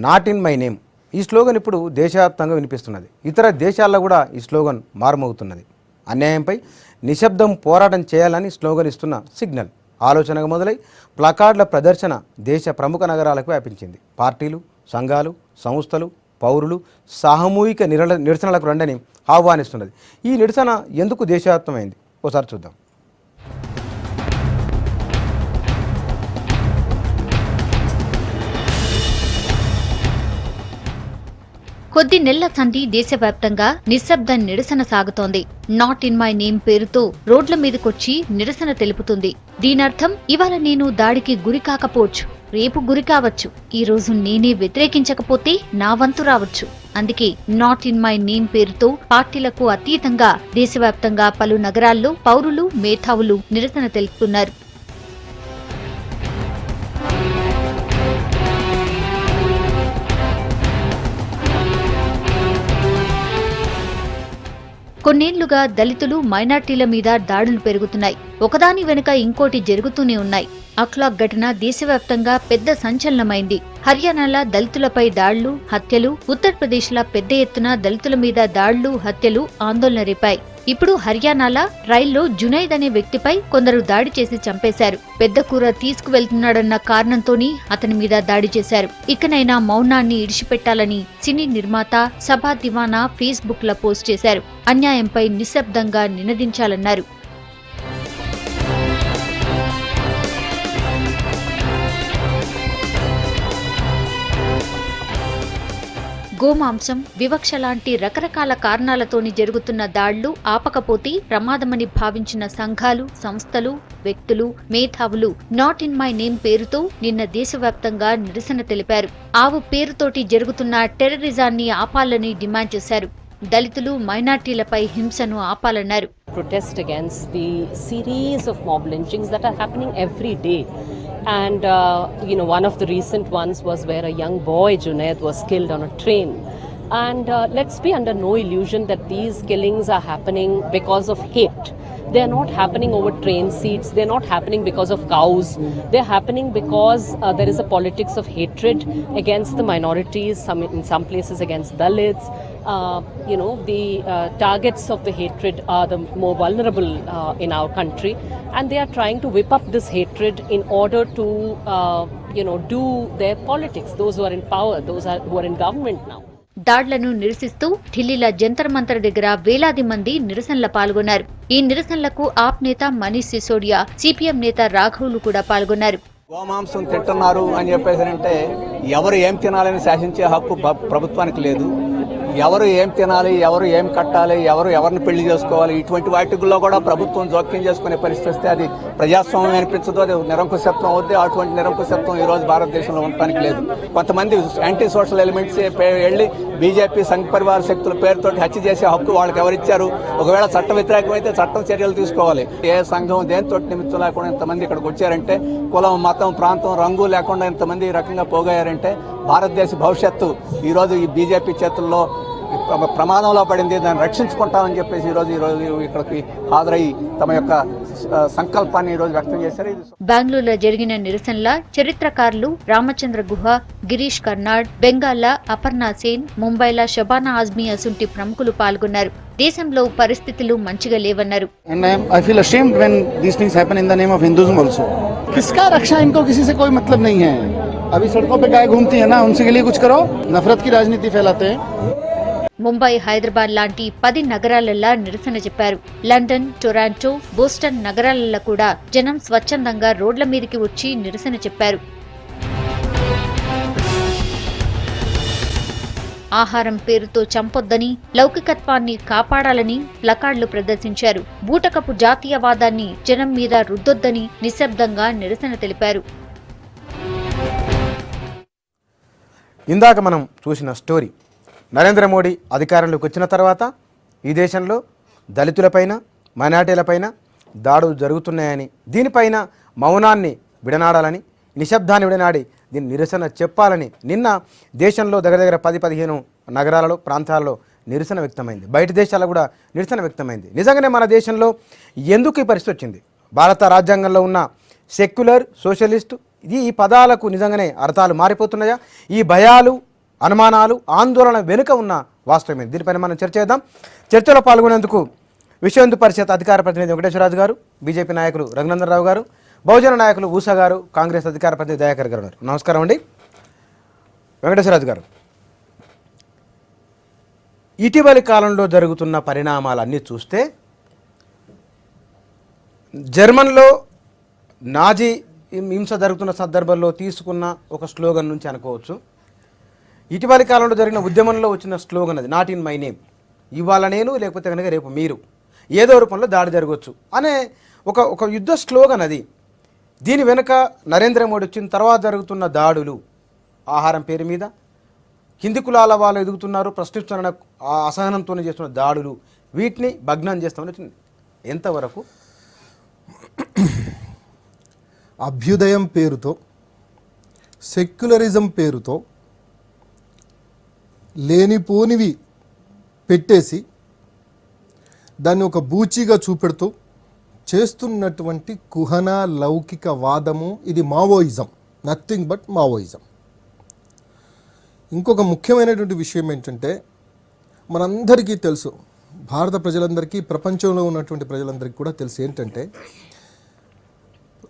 Not in my name ఈ slogan ఇప్పుడు దేశవ్యాప్తంగా వినిపిస్తున్నది. ఇతర దేశాల్లో కూడా ఈ స్లోగన్ మారుమోగుతున్నది. అన్యాయంపై నిశ్శబ్దం పోరాటం చేయాలని స్లోగన్ ఇస్తున్న సిగ్నల్ ఆలోచనగా మొదలై ప్లకార్డుల ప్రదర్శన దేశ ప్రముఖ నగరాలకు వ్యాపించింది. పార్టీలు, సంఘాలు, సంస్థలు, పౌరులు సామూహిక నిరసనలకు రండని ఆహ్వానిస్తున్నది. ఈ నిరసన ఎందుకు దేశవ్యాప్తమైంది ఒకసారి చూద్దాం. కొద్ది నెలల సంధి దేశవ్యాప్తంగా నిశ్శబ్ద నిరసన సాగుతోంది. నాట్ ఇన్ మై నేమ్ పేరుతో రోడ్ల మీదకొచ్చి నిరసన తెలుపుతుంది. దీనర్థం ఇవాళ నేను దాడికి గురి కాకపోవచ్చు, రేపు గురి కావచ్చు, ఈ రోజు నేనే వ్యతిరేకించకపోతే నా వంతు రావచ్చు. అందుకే నాట్ ఇన్ మై నేమ్ పేరుతో పార్టీలకు అతీతంగా దేశవ్యాప్తంగా పలు నగరాల్లో పౌరులు, మేధావులు నిరసన తెలుపుతున్నారు. కొన్నేళ్లుగా దళితులు, మైనార్టీల మీద దాడులు పెరుగుతున్నాయి. ఒకదాని వెనుక ఇంకోటి జరుగుతూనే ఉన్నాయి. అఖ్లాక్ ఘటన దేశవ్యాప్తంగా పెద్ద సంచలనమైంది. హర్యానాలో దళితులపై దాడులు, హత్యలు, ఉత్తరప్రదేశ్లో పెద్ద ఎత్తున దళితుల మీద దాడులు, హత్యలు ఆందోళన రేపాయి. ఇప్పుడు హర్యానాలో రైల్లో జునైద్ అనే వ్యక్తిపై కొందరు దాడి చేసి చంపేశారు. పెద్ద కూర తీసుకువెళ్తున్నాడన్న కారణంతోని అతని మీద దాడి చేశారు. ఇకనైనా మౌనాన్ని ఇడిచిపెట్టాలని సినీ నిర్మాత సభా దివానా ఫేస్బుక్ లో పోస్ట్ చేశారు. అన్యాయంపై నిశ్శబ్దంగా నినదించాలన్నారు. గోమాంసం, వివక్ష లాంటి రకరకాల కారణాలతోని జరుగుతున్న దాడులు ఆపకపోతే ప్రమాదమని భావించిన సంఘాలు, సంస్థలు, వ్యక్తులు, మేధావులు నాట్ ఇన్ మై నేమ్ పేరుతో నిన్న దేశవ్యాప్తంగా నిరసన తెలిపారు. ఆవు పేరుతోటి జరుగుతున్న టెర్రరిజాన్ని ఆపాలని డిమాండ్ చేశారు. దళితులు, మైనార్టీలపై హింసను ఆపాలన్నారు. Protest against the series of mob lynchings that are happening every day. And one of the recent ones was where a young boy, Junaid, was killed on a train. And let's be under no illusion that these killings are happening because of hate. They are not happening over train seats. They are not happening because of cows. They are happening because there is a politics of hatred against the minorities, in some places against Dalits. The targets of the hatred are the more vulnerable in our country, and they are trying to whip up this hatred in order to do their politics. Those who are in power, who are in government now. దాడులను నిరసిస్తూ ఢిల్లీలో జంతర్ మంతర్ దగ్గర వేలాది మంది నిరసనలో పాల్గొన్నారు. ఈ నిరసనలకు ఆప్ నేత Manish Sisodia, CPM నేత రాఘవులు కూడా పాల్గొన్నారు. గోమాంసం తింటున్నారు అని చెప్పేసారంటే ఎవరు ఏం తినాలని శాసించే హక్కు ప్రభుత్వానికి లేదు. ఎవరు ఏం తినాలి, ఎవరు ఏం కట్టాలి, ఎవరిని పెళ్లి చేసుకోవాలి, ఇటువంటి వాటిల్లో కూడా ప్రభుత్వం జోక్యం చేసుకునే పరిస్థితి వస్తే అది ప్రజాస్వామ్యం అనిపించదు, అది నిరంకుశత్వం అవుద్ది. అటువంటి నిరంకుశత్వం ఈ రోజు భారతదేశంలో ఉండటానికి లేదు. కొంతమంది యాంటీ సోషల్ ఎలిమెంట్స్ వెళ్ళి బీజేపీ సంఘ పరివార శక్తుల పేరుతో హత్య చేసే హక్కు వాళ్ళకి ఎవరిచ్చారు? ఒకవేళ చట్ట వ్యతిరేకమైతే చట్టం చర్యలు తీసుకోవాలి. ఏ సంఘం దేనితో నిమిత్తం లేకుండా ఇంతమంది ఇక్కడికి వచ్చారంటే, కులం, మతం, ప్రాంతం, రంగు లేకుండా ఇంతమంది ఈ రకంగా పోగయ్యారంటే భారతదేశ భవిష్యత్తు ఈరోజు ఈ బీజేపీ చేతుల్లో ప్రమాదంలో పడింది. దాన్ని రక్షించుకుంటామని చెప్పేసి ఈరోజు ఇక్కడికి హాజరై తమ యొక్క సంకల్పాన్ని ఈరోజు వ్యక్తం చేశారు. బెంగళూరులో జరిగిన నిరసనలో చరిత్రకారులు రామచంద్ర గుహ, గిరీష్ కర్నాడ్, బెంగాల్లో అపర్ణ సేన్, ముంబైలో షబానా ఆజ్మీ అసుంటి ప్రముఖులు పాల్గొన్నారు. దేశంలో పరిస్థితులు మంచిగా లేవన్నారు. I feel ashamed when these things happen in the name of Hinduism also. किसका रक्षा, इनको किसी से कोई मतलब नहीं है. अभी सड़कों पे गाय घूमती है ना, उनसे के लिए कुछ करो. नफरत की राजनीति फैलाते हैं. ముంబై, హైదరాబాద్ లాంటి 10 నగరాలలో నిరసన చెప్పారు. లండన్, టొరాంటో, బోస్టన్ నగరాలలో కూడా జనం స్వచ్ఛందంగా రోడ్ల మీదకి వచ్చి నిరసన చెప్పారు. ఆహారం పేరుతో చంపొద్దని, లౌకికత్వాన్ని కాపాడాలని ప్లకార్డులు ప్రదర్శించారు. బూటకపు జాతీయవాదాన్ని జనం మీద రుద్దొద్దని నిశ్శబ్దంగా నిరసన తెలిపారు. ఇందాక మనం చూసిన స్టోరీ నరేంద్ర మోడీ అధికారంలోకి వచ్చిన తర్వాత ఈ దేశంలో దళితులపైన, మైనార్టీలపైన దాడులు జరుగుతున్నాయని, దీనిపైన మౌనాన్ని విడనాడాలని, నిశ్శబ్దాన్ని విడనాడి దీన్ని నిరసన చెప్పాలని నిన్న దేశంలో దగ్గర 10-15 నగరాలలో, ప్రాంతాల్లో నిరసన వ్యక్తమైంది. బయట దేశాల్లో కూడా నిరసన వ్యక్తమైంది. నిజంగానే మన దేశంలో ఎందుకు ఈ పరిస్థితి వచ్చింది? భారత రాజ్యాంగంలో ఉన్న సెక్యులర్, సోషలిస్ట్ ఈ పదాలకు నిజంగానే అర్థాలు మారిపోతున్నాయా? ఈ భయాలు, అనుమానాలు ఆందోళన వెనుక ఉన్న వాస్తవమే. దీనిపైన మనం చర్చ చేద్దాం. చర్చలో పాల్గొనేందుకు విశ్వ హిందూ పరిషత్ అధికార ప్రతినిధి వెంకటేశ్వరరాజు గారు, బీజేపీ నాయకులు రఘునందనరావు గారు, బహుజన నాయకులు ఊషా గారు, కాంగ్రెస్ అధికార ప్రతినిధి దయాకర్ గారు ఉన్నారు. నమస్కారం అండి. వెంకటేశ్వరరాజు గారు, ఇటీవలి కాలంలో జరుగుతున్న పరిణామాలన్నీ చూస్తే జర్మన్లో నాజీ హింస జరుగుతున్న సందర్భంలో తీసుకున్న ఒక స్లోగన్ నుంచి అనుకోవచ్చు. ఇటీవలి కాలంలో జరిగిన ఉద్యమంలో వచ్చిన స్లోగన్ అది, నాట్ ఇన్ మై నేమ్. ఇవాళ నేను, లేకపోతే కనుక రేపు మీరు, ఏదో రూపంలో దాడి జరగవచ్చు అనే ఒక యుద్ధ స్లోగన్ అది. దీని వెనుక నరేంద్ర మోడీ వచ్చిన తర్వాత జరుగుతున్న దాడులు, ఆహారం పేరు మీద కింది కులాల వాళ్ళు ఎదుగుతున్నారు, ప్రశ్నిస్తున్న అసహనంతో చేస్తున్న దాడులు, వీటిని భగ్నం చేస్తామని ఎంతవరకు? అభ్యుదయం పేరుతో, సెక్యులరిజం పేరుతో లేనిపోనివి పెట్టేసి దాన్ని ఒక బూచిగా చూపెడుతూ చేస్తున్నటువంటి కుహన లౌకిక వాదము ఇది మావోయిజం, నథింగ్ బట్ మావోయిజం. ఇంకొక ముఖ్యమైనటువంటి విషయం ఏంటంటే, మనందరికీ తెలుసు, భారత ప్రజలందరికీ, ప్రపంచంలో ఉన్నటువంటి ప్రజలందరికీ కూడా తెలుసు ఏంటంటే,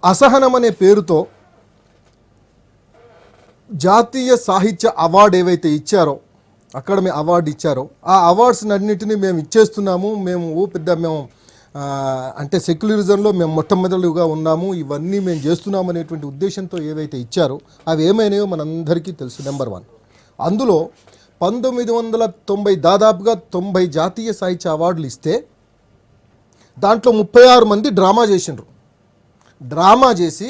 అసహనం అనే పేరుతో జాతీయ సాహిత్య అవార్డు ఏవైతే ఇచ్చారో, అకాడమీ అవార్డు ఇచ్చారో, ఆ అవార్డ్స్ అన్నింటినీ మేము ఇచ్చేస్తున్నాము, మేము అంటే సెక్యులరిజంలో మేము మొట్టమొదటిగా ఉన్నాము, ఇవన్నీ మేము చేస్తున్నాము అనేటువంటి ఉద్దేశంతో ఏవైతే ఇచ్చారో అవి ఏమైనాయో మనందరికీ తెలుసు. నెంబర్ 1, అందులో 1990 దాదాపుగా 90 జాతీయ సాహిత్య అవార్డులు ఇస్తే దాంట్లో 36 మంది డ్రామా చేసిండ్రు. డ్రామా చేసి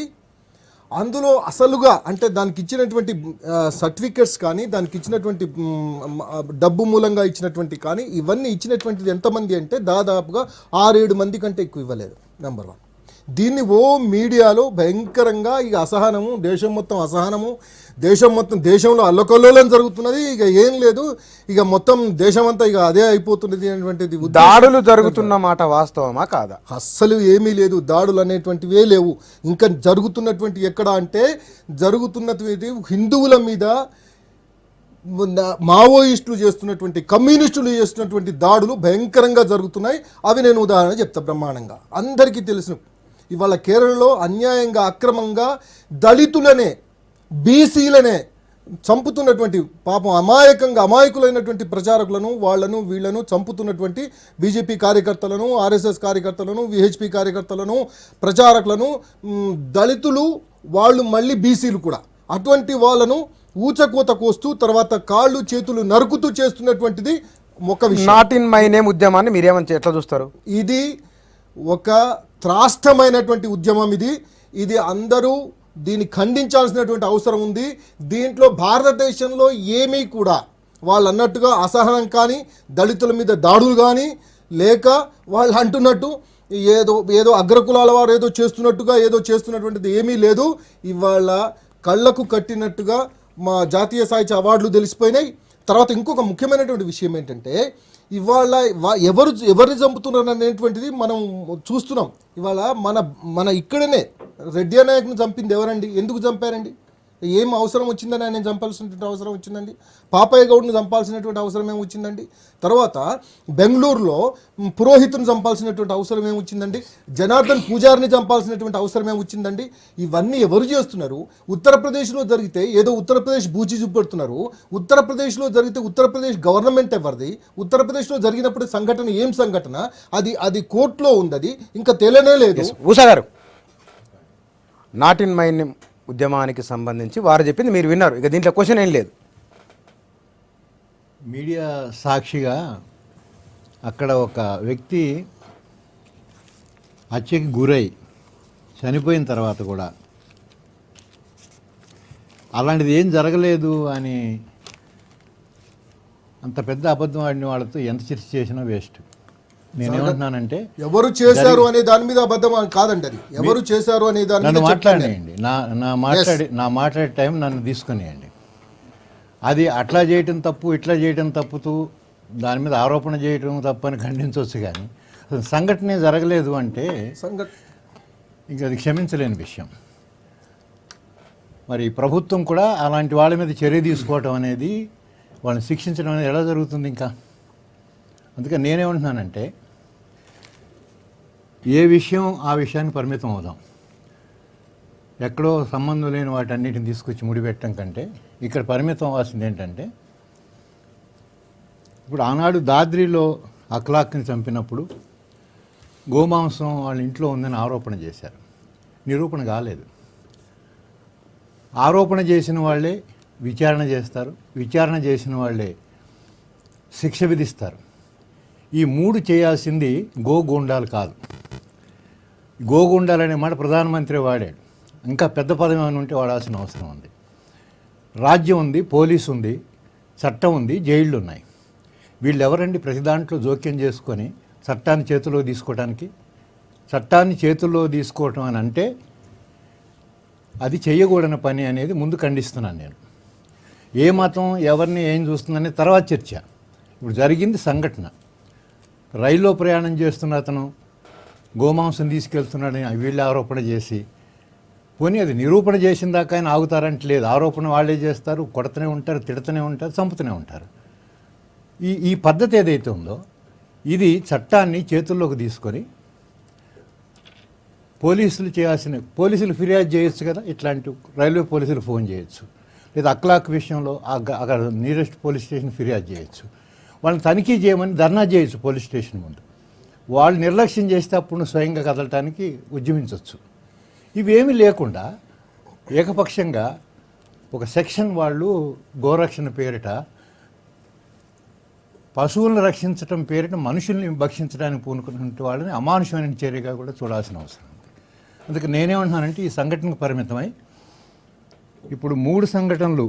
అందులో అసలుగా అంటే దానికి ఇచ్చినటువంటి సర్టిఫికెట్స్ కానీ, దానికి ఇచ్చినటువంటి డబ్బు మూలంగా ఇచ్చినటువంటి కానీ, ఇవన్నీ ఇచ్చినటువంటిది ఎంతమంది అంటే దాదాపుగా 6-7 మంది కంటే ఎక్కువ ఇవ్వలేదు. నెంబర్ 1. దీన్ని మీడియాలో భయంకరంగా ఇక అసహనము, దేశం మొత్తం అసహనము, దేశంలో అల్లకొల్లోలం జరుగుతున్నది, ఇక ఏం లేదు, ఇక మొత్తం దేశమంతా ఇక అదే అయిపోతున్నది అనేటువంటిది. దాడులు జరుగుతున్న మాట వాస్తవమా కాదా? అస్సలు ఏమీ లేదు, దాడులు అనేటువంటివే లేవు. ఇంకా జరుగుతున్నటువంటి ఎక్కడ అంటే, జరుగుతున్నటువంటి హిందువుల మీద మావోయిస్టులు చేస్తున్నటువంటి, కమ్యూనిస్టులు చేస్తున్నటువంటి దాడులు భయంకరంగా జరుగుతున్నాయి. అవి నేను ఉదాహరణ చెప్తా బ్రహ్మాండంగా. అందరికీ తెలుసు, ఇవాళ కేరళలో అన్యాయంగా, అక్రమంగా దళితులనే, బీసీలనే చంపుతున్నటువంటి, పాపం అమాయకులైనటువంటి ప్రచారకులను, వీళ్లను చంపుతున్నటువంటి బీజేపీ కార్యకర్తలను, ఆర్ఎస్ఎస్ కార్యకర్తలను, విహెచ్పి కార్యకర్తలను, ప్రచారకులను, దళితులు వాళ్ళు మళ్ళీ బీసీలు కూడా, అటువంటి వాళ్ళను ఊచకోత కోస్తూ తర్వాత కాళ్ళు చేతులు నరుకుతూ చేస్తున్నటువంటిది ఒక విషయం. నాట్ ఇన్ మై నేమ్ ఉద్యమాన్ని మీరేమని ఎట్లా చూస్తారు? ఇది ఒక త్రాష్టమైనటువంటి ఉద్యమం. ఇది అందరూ దీన్ని ఖండించాల్సినటువంటి అవసరం ఉంది. దీంట్లో భారతదేశంలో ఏమీ కూడా వాళ్ళు అన్నట్టుగా అసహనం కానీ, దళితుల మీద దాడులు కానీ, లేక వాళ్ళు అంటున్నట్టు ఏదో అగ్రకులాల వారు ఏదో చేస్తున్నటువంటిది ఏమీ లేదు. ఇవాళ కళ్ళకు కట్టినట్టుగా మా జాతీయ సాహిత్య అవార్డులు తెలిసిపోయినాయి. తర్వాత ఇంకొక ముఖ్యమైనటువంటి విషయం ఏంటంటే, ఇవాళ ఎవరిని చంపుతున్నారు అనేటువంటిది మనం చూస్తున్నాం. ఇవాళ మన ఇక్కడనే రెడ్డి నాయకుని చంపింది ఎవరండి? ఎందుకు చంపారండి? ఏం అవసరం వచ్చిందని ఆయన చంపాల్సినటువంటి అవసరం వచ్చిందండి? పాపయ్య గౌడ్ని చంపాల్సినటువంటి అవసరం ఏమి వచ్చిందండి? తర్వాత బెంగళూరులో పురోహితుని చంపాల్సినటువంటి అవసరం ఏమి వచ్చిందండి? జనార్దన్ పూజారిని చంపాల్సినటువంటి అవసరం ఏమి వచ్చిందండి? ఇవన్నీ ఎవరు చేస్తున్నారు? ఉత్తరప్రదేశ్లో జరిగితే ఏదో ఉత్తరప్రదేశ్ బూచి చూపెడుతున్నారు. ఉత్తరప్రదేశ్లో జరిగితే ఉత్తరప్రదేశ్ గవర్నమెంట్ ఎవరిది? ఉత్తరప్రదేశ్లో జరిగినప్పుడు సంఘటన ఏం సంఘటన? అది కోర్టులో ఉంది, ఇంకా తెలియనే లేదు. ఊషా గారు, నాట్ ఇన్ మై నేమ్ ఉద్యమానికి సంబంధించి వారు చెప్పింది మీరు విన్నారు, ఇక దీంట్లో క్వశ్చన్ ఏం లేదు. మీడియా సాక్షిగా అక్కడ ఒక వ్యక్తి హత్యకి గురై చనిపోయిన తర్వాత కూడా అలాంటిది ఏం జరగలేదు అని అంత పెద్ద అబద్ధం ఆడిన వాళ్ళతో ఎంత చర్చ చేసినా వేస్ట్. నేనేమంటున్నానంటే, ఎవరు చేశారు అనే దాని మీద అబద్ధం కాదండి, అది ఎవరు చేశారు అనే దాని నన్ను మాట్లాడేయండి, నా మాట్లాడే టైం నన్ను తీసుకునేయండి. అది అట్లా చేయటం తప్పు, ఇట్లా చేయటం తప్పుతూ దాని మీద ఆరోపణ చేయటం తప్పు అని ఖండించవచ్చు, కానీ సంఘటనే జరగలేదు అంటే ఇంకా అది క్షమించలేని విషయం. మరి ప్రభుత్వం కూడా అలాంటి వాళ్ళ మీద చర్య తీసుకోవటం అనేది వాళ్ళని శిక్షించడం అనేది ఎలా జరుగుతుంది ఇంకా? అందుకని నేనేమంటున్నానంటే ఏ విషయం ఆ విషయానికి పరిమితం అవుదాం. ఎక్కడో సంబంధం లేని వాటన్నిటిని తీసుకొచ్చి ముడిపెట్టడం కంటే ఇక్కడ పరిమితం అవ్వాల్సింది ఏంటంటే, ఇప్పుడు ఆనాడు దాద్రిలో అఖ్లాక్ని చంపినప్పుడు గోమాంసం వాళ్ళ ఇంట్లో ఉందని ఆరోపణ చేశారు. నిరూపణ కాలేదు. ఆరోపణ చేసిన వాళ్ళే విచారణ చేస్తారు, విచారణ చేసిన వాళ్ళే శిక్ష విధిస్తారు. ఈ 3 చేయాల్సింది గోగుండాలు కాదు. గోగుండాలనే మాట ప్రధానమంత్రి వాడాడు. ఇంకా పెద్ద పదం ఏమైనా ఉంటే వాడాల్సిన అవసరం ఉంది. రాజ్యం ఉంది, పోలీసు ఉంది, చట్టం ఉంది, జైళ్ళు ఉన్నాయి. వీళ్ళు ఎవరండి ప్రతి దాంట్లో జోక్యం చేసుకొని చట్టాన్ని చేతుల్లో తీసుకోవడానికి? చట్టాన్ని చేతుల్లో తీసుకోవటం అని అంటే అది చేయకూడని పని అనేది ముందు ఖండిస్తున్నాను నేను. ఏ మతం ఎవరిని ఏం చూస్తుందనే తర్వాత చర్చ. ఇప్పుడు జరిగింది సంఘటన. రైల్లో ప్రయాణం చేస్తున్న అతను గోమాంసం తీసుకెళ్తున్నాడని వీళ్ళు ఆరోపణ చేసి, పోనీ అది నిరూపణ చేసిన దాకా ఆయన ఆగుతారంటే లేదు. ఆరోపణ వాళ్ళే చేస్తారు, కొడుతూనే ఉంటారు, తిడుతూనే ఉంటారు, చంపుతూనే ఉంటారు. ఈ పద్ధతి ఏదైతే ఉందో ఇది చట్టాన్ని చేతుల్లోకి తీసుకొని పోలీసులు ఫిర్యాదు చేయొచ్చు కదా. ఇట్లాంటి రైల్వే పోలీసులు ఫోన్ చేయొచ్చు, లేదా అఖ్లాక్ విషయంలో అక్కడ నియరెస్ట్ పోలీస్ స్టేషన్ ఫిర్యాదు చేయొచ్చు. వాళ్ళని తనిఖీ చేయమని ధర్నా చేయొచ్చు పోలీస్ స్టేషన్ ముందు. వాళ్ళు నిర్లక్ష్యం చేస్తే అప్పుడు స్వయంగా కదలటానికి ఉద్యమించవచ్చు. ఇవేమీ లేకుండా ఏకపక్షంగా ఒక సెక్షన్ వాళ్ళు గోరక్షణ పేరిట, పశువులను రక్షించడం పేరిట మనుషుల్ని భక్షించడానికి పూనుకున్నటువంటి వాళ్ళని అమానుషమైన చర్యగా కూడా చూడాల్సిన అవసరం ఉంది. అందుకే నేనేమంటున్నానంటే ఈ సంఘటనకు పరిమితమై ఇప్పుడు 3 సంఘటనలు,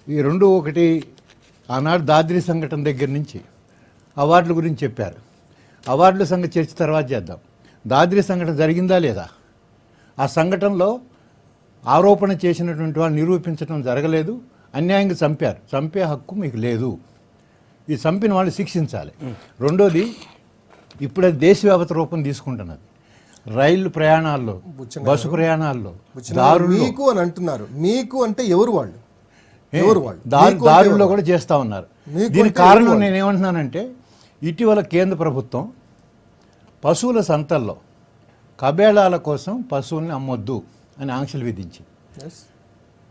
ఈ 2 ఒకటి ఆనాడు దాద్రి సంఘటన దగ్గర నుంచి అవార్డుల గురించి చెప్పారు. అవార్డుల సంగతి చర్చ తర్వాత చేద్దాం. దాద్రి సంఘటన జరిగిందా లేదా? ఆ సంఘటనలో ఆరోపణ చేసినటువంటి వాళ్ళు నిరూపించడం జరగలేదు, అన్యాయంగా చంపారు. చంపే హక్కు మీకు లేదు. ఈ చంపిన వాళ్ళు శిక్షించాలి. రెండోది, ఇప్పుడు అది దేశవ్యాప్త రూపం తీసుకుంటున్నది. రైలు ప్రయాణాల్లో, బస్సు ప్రయాణాల్లో, మీకు అని అంటున్నారు. మీకు అంటే ఎవరు వాళ్ళు? దారుల్లో కూడా చేస్తూ ఉన్నారు. దీనికి కారణం నేనేమంటున్నానంటే, ఇటీవల కేంద్ర ప్రభుత్వం పశువుల సంతల్లో కబేళాల కోసం పశువుల్ని అమ్మొద్దు అని ఆంక్షలు విధించి,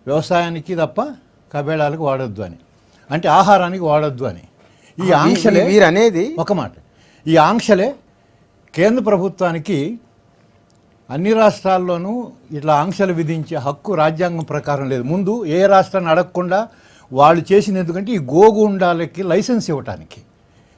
వ్యవసాయానికి తప్ప కబేళాలకు వాడొద్దు అని, అంటే ఆహారానికి వాడొద్దు అని. ఈ ఆంక్షలే అనేది ఒక మాట. ఈ ఆంక్షలే కేంద్ర ప్రభుత్వానికి అన్ని రాష్ట్రాల్లోనూ ఇట్లా ఆంక్షలు విధించే హక్కు రాజ్యాంగం ప్రకారం లేదు. ముందు ఏ రాష్ట్రాన్ని అడగకుండా వాళ్ళు చేసిన, ఎందుకంటే ఈ గోగుండాలకి లైసెన్స్ ఇవ్వటానికి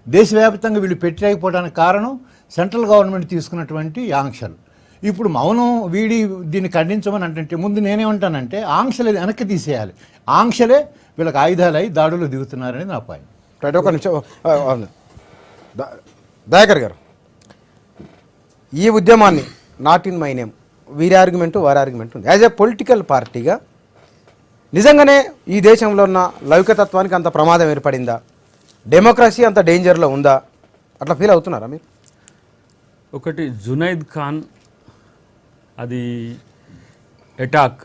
దేశవ్యాప్తంగా వీళ్ళు పెట్టలేకపోవడానికి కారణం సెంట్రల్ గవర్నమెంట్ తీసుకున్నటువంటి ఆంక్షలు. ఇప్పుడు మౌనం వీడి దీన్ని ఖండించమని అంటే ముందు నేనేమంటానంటే ఆంక్షలు వెనక్కి తీసేయాలి. ఆంక్షలే వీళ్ళకి ఆయుధాలై దాడులు దిగుతున్నారని నా పాయింట్. రైట్, ఒక నిమిషం. దయాకర్ గారు, ఈ ఉద్యమాన్ని నాట్ ఇన్ మై నేమ్ వీరి ఆర్గ్యుమెంటు వారి ఆర్గ్యుమెంట్ ఉంది. యాజ్ ఏ పొలిటికల్ పార్టీగా నిజంగానే ఈ దేశంలో ఉన్న లౌకికతత్వానికి అంత ప్రమాదం ఏర్పడిందా? డెమోక్రసీ అంత డేంజర్లో ఉందా? అట్లా ఫీల్ అవుతున్నారా మీరు? ఒకటి, జునైద్ ఖాన్ అది అటాక్,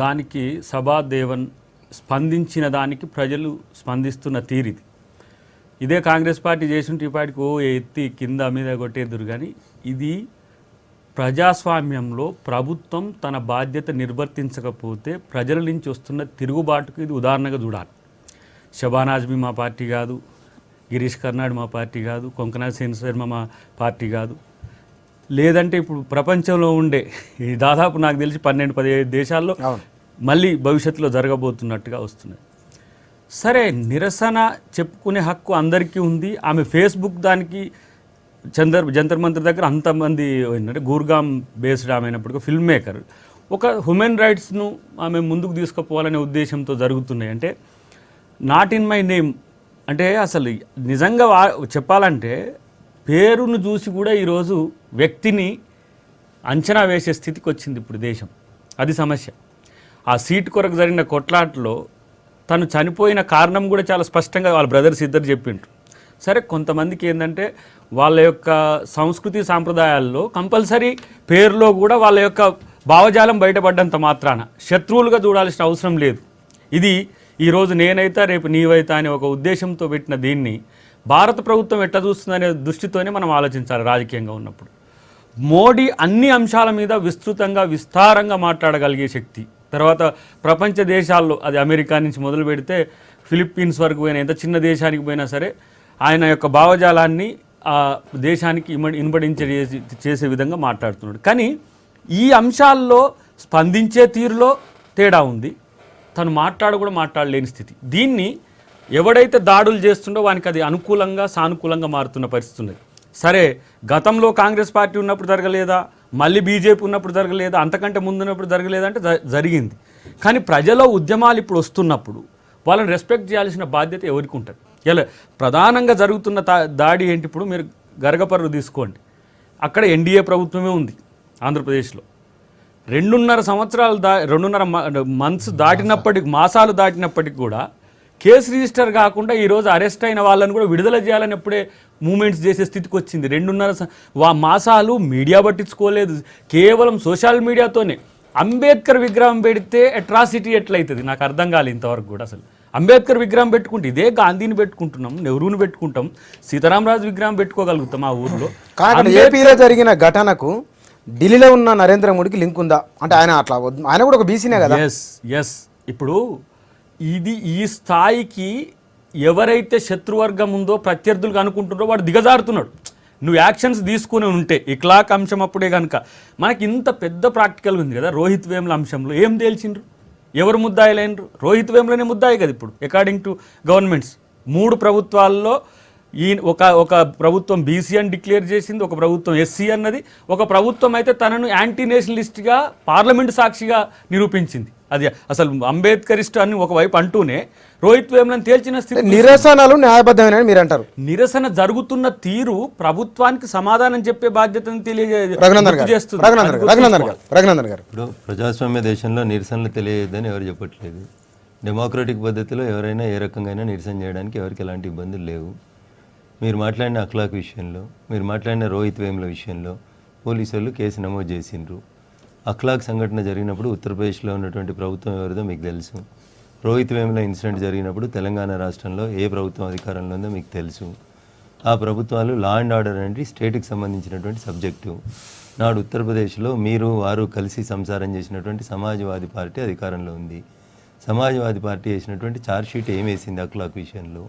దానికి సభా దేవన్ స్పందించిన దానికి ప్రజలు స్పందిస్తున్న తీరిది. ఇదే కాంగ్రెస్ పార్టీ చేస్తుంటే ఈ పార్టీకి ఎత్తి కింద మీద కొట్టేదురు. కానీ ఇది ప్రజాస్వామ్యంలో ప్రభుత్వం తన బాధ్యత నిర్వర్తించకపోతే ప్రజల నుంచి వస్తున్న తిరుగుబాటుకు ఇది ఉదాహరణగా చూడాలి. షబానా ఆజ్మీ మా పార్టీ కాదు, గిరీష్ కర్నాడ్ మా పార్టీ కాదు, కొంకనా సేన్ శర్మ మా పార్టీ కాదు. లేదంటే ఇప్పుడు ప్రపంచంలో ఉండే ఈ దాదాపు నాకు తెలిసి 12-15 దేశాల్లో మళ్ళీ భవిష్యత్తులో జరగబోతున్నట్టుగా వస్తున్నాయి. సరే, నిరసన చెప్పుకునే హక్కు అందరికీ ఉంది. ఆమె ఫేస్బుక్ దానికి జంతర్ మంతర్ దగ్గర అంతమంది ఏంటంటే గూర్గామ్ బేస్డ్ ఆమె అయినప్పటికీ ఫిల్మ్ మేకర్, ఒక హ్యూమన్ రైట్స్ను ఆమె ముందుకు తీసుకుపోవాలనే ఉద్దేశంతో జరుగుతున్నాయి. అంటే నాట్ ఇన్ మై నేమ్ అంటే అసలు నిజంగా చెప్పాలంటే పేరును చూసి కూడా ఈరోజు వ్యక్తిని అంచనా వేసే స్థితికి వచ్చింది ఇప్పుడు దేశం. అది సమస్య. ఆ సీటు కొరకు జరిగిన కొట్లాటలో తను చనిపోయిన కారణం కూడా చాలా స్పష్టంగా వాళ్ళ బ్రదర్స్ ఇద్దరు చెప్పిండ్రు. సరే, కొంతమందికి ఏంటంటే వాళ్ళ యొక్క సంస్కృతి సాంప్రదాయాల్లో కంపల్సరీ పేరులో కూడా వాళ్ళ యొక్క భావజాలం బయటపడ్డంత మాత్రాన శత్రువులుగా చూడాల్సిన అవసరం లేదు. ఇది ఈరోజు నేనైతా రేపు నీవైతా అనే ఒక ఉద్దేశంతో పెట్టిన దీన్ని భారత ప్రభుత్వం ఎట్లా చూస్తుందనే దృష్టితోనే మనం ఆలోచించాలి రాజకీయంగా ఉన్నప్పుడు. మోడీ అన్ని అంశాల మీద విస్తృతంగా విస్తారంగా మాట్లాడగలిగే శక్తి, తర్వాత ప్రపంచ దేశాల్లో అది అమెరికా నుంచి మొదలు పెడితే ఫిలిప్పీన్స్ వరకు పోయిన ఎంత చిన్న దేశానికి పోయినా సరే ఆయన యొక్క భావజాలాన్ని ఆ దేశానికి చేసే విధంగా మాట్లాడుతున్నాడు. కానీ ఈ అంశాల్లో స్పందించే తీరులో తేడా ఉంది, తను కూడా మాట్లాడలేని స్థితి. దీన్ని ఎవడైతే దాడులు చేస్తుండో వానికి అది అనుకూలంగా సానుకూలంగా మారుతున్న పరిస్థితి ఉన్నది. సరే, గతంలో కాంగ్రెస్ పార్టీ ఉన్నప్పుడు జరగలేదా, మళ్ళీ బీజేపీ ఉన్నప్పుడు జరగలేదా, అంతకంటే ముందున్నప్పుడు జరగలేదంటే జరిగింది. కానీ ప్రజల ఉద్యమాలు ఇప్పుడు వస్తున్నప్పుడు వాళ్ళని రెస్పెక్ట్ చేయాల్సిన బాధ్యత ఎవరికి ఉంటుంది? ఇలా ప్రధానంగా జరుగుతున్న దాడి ఏంటి? ఇప్పుడు మీరు గరగపర్రు తీసుకోండి, అక్కడ ఎన్డీఏ ప్రభుత్వమే ఉంది ఆంధ్రప్రదేశ్లో. 2.5 సంవత్సరాలు 2.5 మంత్స్ దాటినప్పటికి, మాసాలు దాటినప్పటికి కూడా కేసు రిజిస్టర్ కాకుండా ఈరోజు అరెస్ట్ అయిన వాళ్ళని కూడా విడుదల చేయాలని ఎప్పుడే మూమెంట్స్ చేసే స్థితికి వచ్చింది. 2.5 మాసాలు మీడియా పట్టించుకోలేదు, కేవలం సోషల్ మీడియాతోనే. అంబేద్కర్ విగ్రహం పెడితే అట్రాసిటీ ఎట్లయితుంది నాకు అర్థం కాలేదు ఇంతవరకు కూడా. అసలు అంబేద్కర్ విగ్రహం పెట్టుకుంటే ఇదే గాంధీని పెట్టుకుంటున్నాం, నెహ్రూని పెట్టుకుంటాం, సీతారామరాజు విగ్రహం పెట్టుకోగలుగుతాం ఆ ఊర్లో. కానీ ఏపీలో జరిగిన ఘటనకు ఢిల్లీలో ఉన్న నరేంద్ర మోడీకి లింక్ ఉందా అంటే? ఆయన కూడా ఒక బీసీనే కదా. ఎస్ ఇప్పుడు ఇది ఈ స్థాయికి ఎవరైతే శత్రువర్గం ఉందో ప్రత్యర్థులకు అనుకుంటున్నారో వాడు దిగజారుతున్నాడు. నువ్వు యాక్షన్స్ తీసుకుని ఉంటే ఇక్లాక్ అంశం అప్పుడే కనుక మనకి ఇంత పెద్ద ప్రాక్టికల్ ఉంది కదా. రోహిత్ వేముల అంశంలో ఏం తేల్చిండ్రు? ఎవరు ముద్దాయిలైనరు? రోహిత్ వేములనే ముద్దాయి కదా ఇప్పుడు అకార్డింగ్ టు గవర్నమెంట్స్. 3 ప్రభుత్వాల్లో ఒక ప్రభుత్వం బీసీ అని డిక్లేర్ చేసింది, ఒక ప్రభుత్వం ఎస్సీ అన్నది, ఒక ప్రభుత్వం అయితే తనను యాంటీ నేషనలిస్ట్గా పార్లమెంట్ సాక్షిగా నిరూపించింది. అది అసలు అంబేద్కరిస్ట్ అని ఒకవైపు అంటూనే రోహిత్ వేములను తేల్చిన స్థితి. నిరసనలు న్యాయబద్ధమైన మీరు అంటారు. నిరసన జరుగుతున్న తీరు ప్రభుత్వానికి సమాధానం చెప్పే బాధ్యతను తెలియజేస్తుంది. ఇప్పుడు ప్రజాస్వామ్య దేశంలో నిరసనలు తెలియదని ఎవరు చెప్పట్లేదు. డెమోక్రటిక్ పద్ధతిలో ఎవరైనా ఏ రకంగా నిరసన చేయడానికి ఎవరికి ఎలాంటి ఇబ్బందులు లేవు. మీరు మాట్లాడిన అఖ్లాక్ విషయంలో, మీరు మాట్లాడిన రోహిత్ వేముల విషయంలో పోలీసు వాళ్ళు కేసు నమోదు చేసిండ్రు. అఖ్లాక్ సంఘటన జరిగినప్పుడు ఉత్తరప్రదేశ్లో ఉన్నటువంటి ప్రభుత్వం ఎవరిదో మీకు తెలుసు. రోహిత్ వేముల ఇన్సిడెంట్ జరిగినప్పుడు తెలంగాణ రాష్ట్రంలో ఏ ప్రభుత్వం అధికారంలో ఉందో మీకు తెలుసు. ఆ ప్రభుత్వాలు లా అండ్ ఆర్డర్ అనేది స్టేట్కి సంబంధించినటువంటి సబ్జెక్టు. నాడు ఉత్తరప్రదేశ్లో మీరు వారు కలిసి సంసారం చేసినటువంటి సమాజ్వాదీ పార్టీ అధికారంలో ఉంది. సమాజ్వాదీ పార్టీ వేసినటువంటి ఛార్జ్షీట్ ఏం వేసింది అఖ్లాక్ విషయంలో?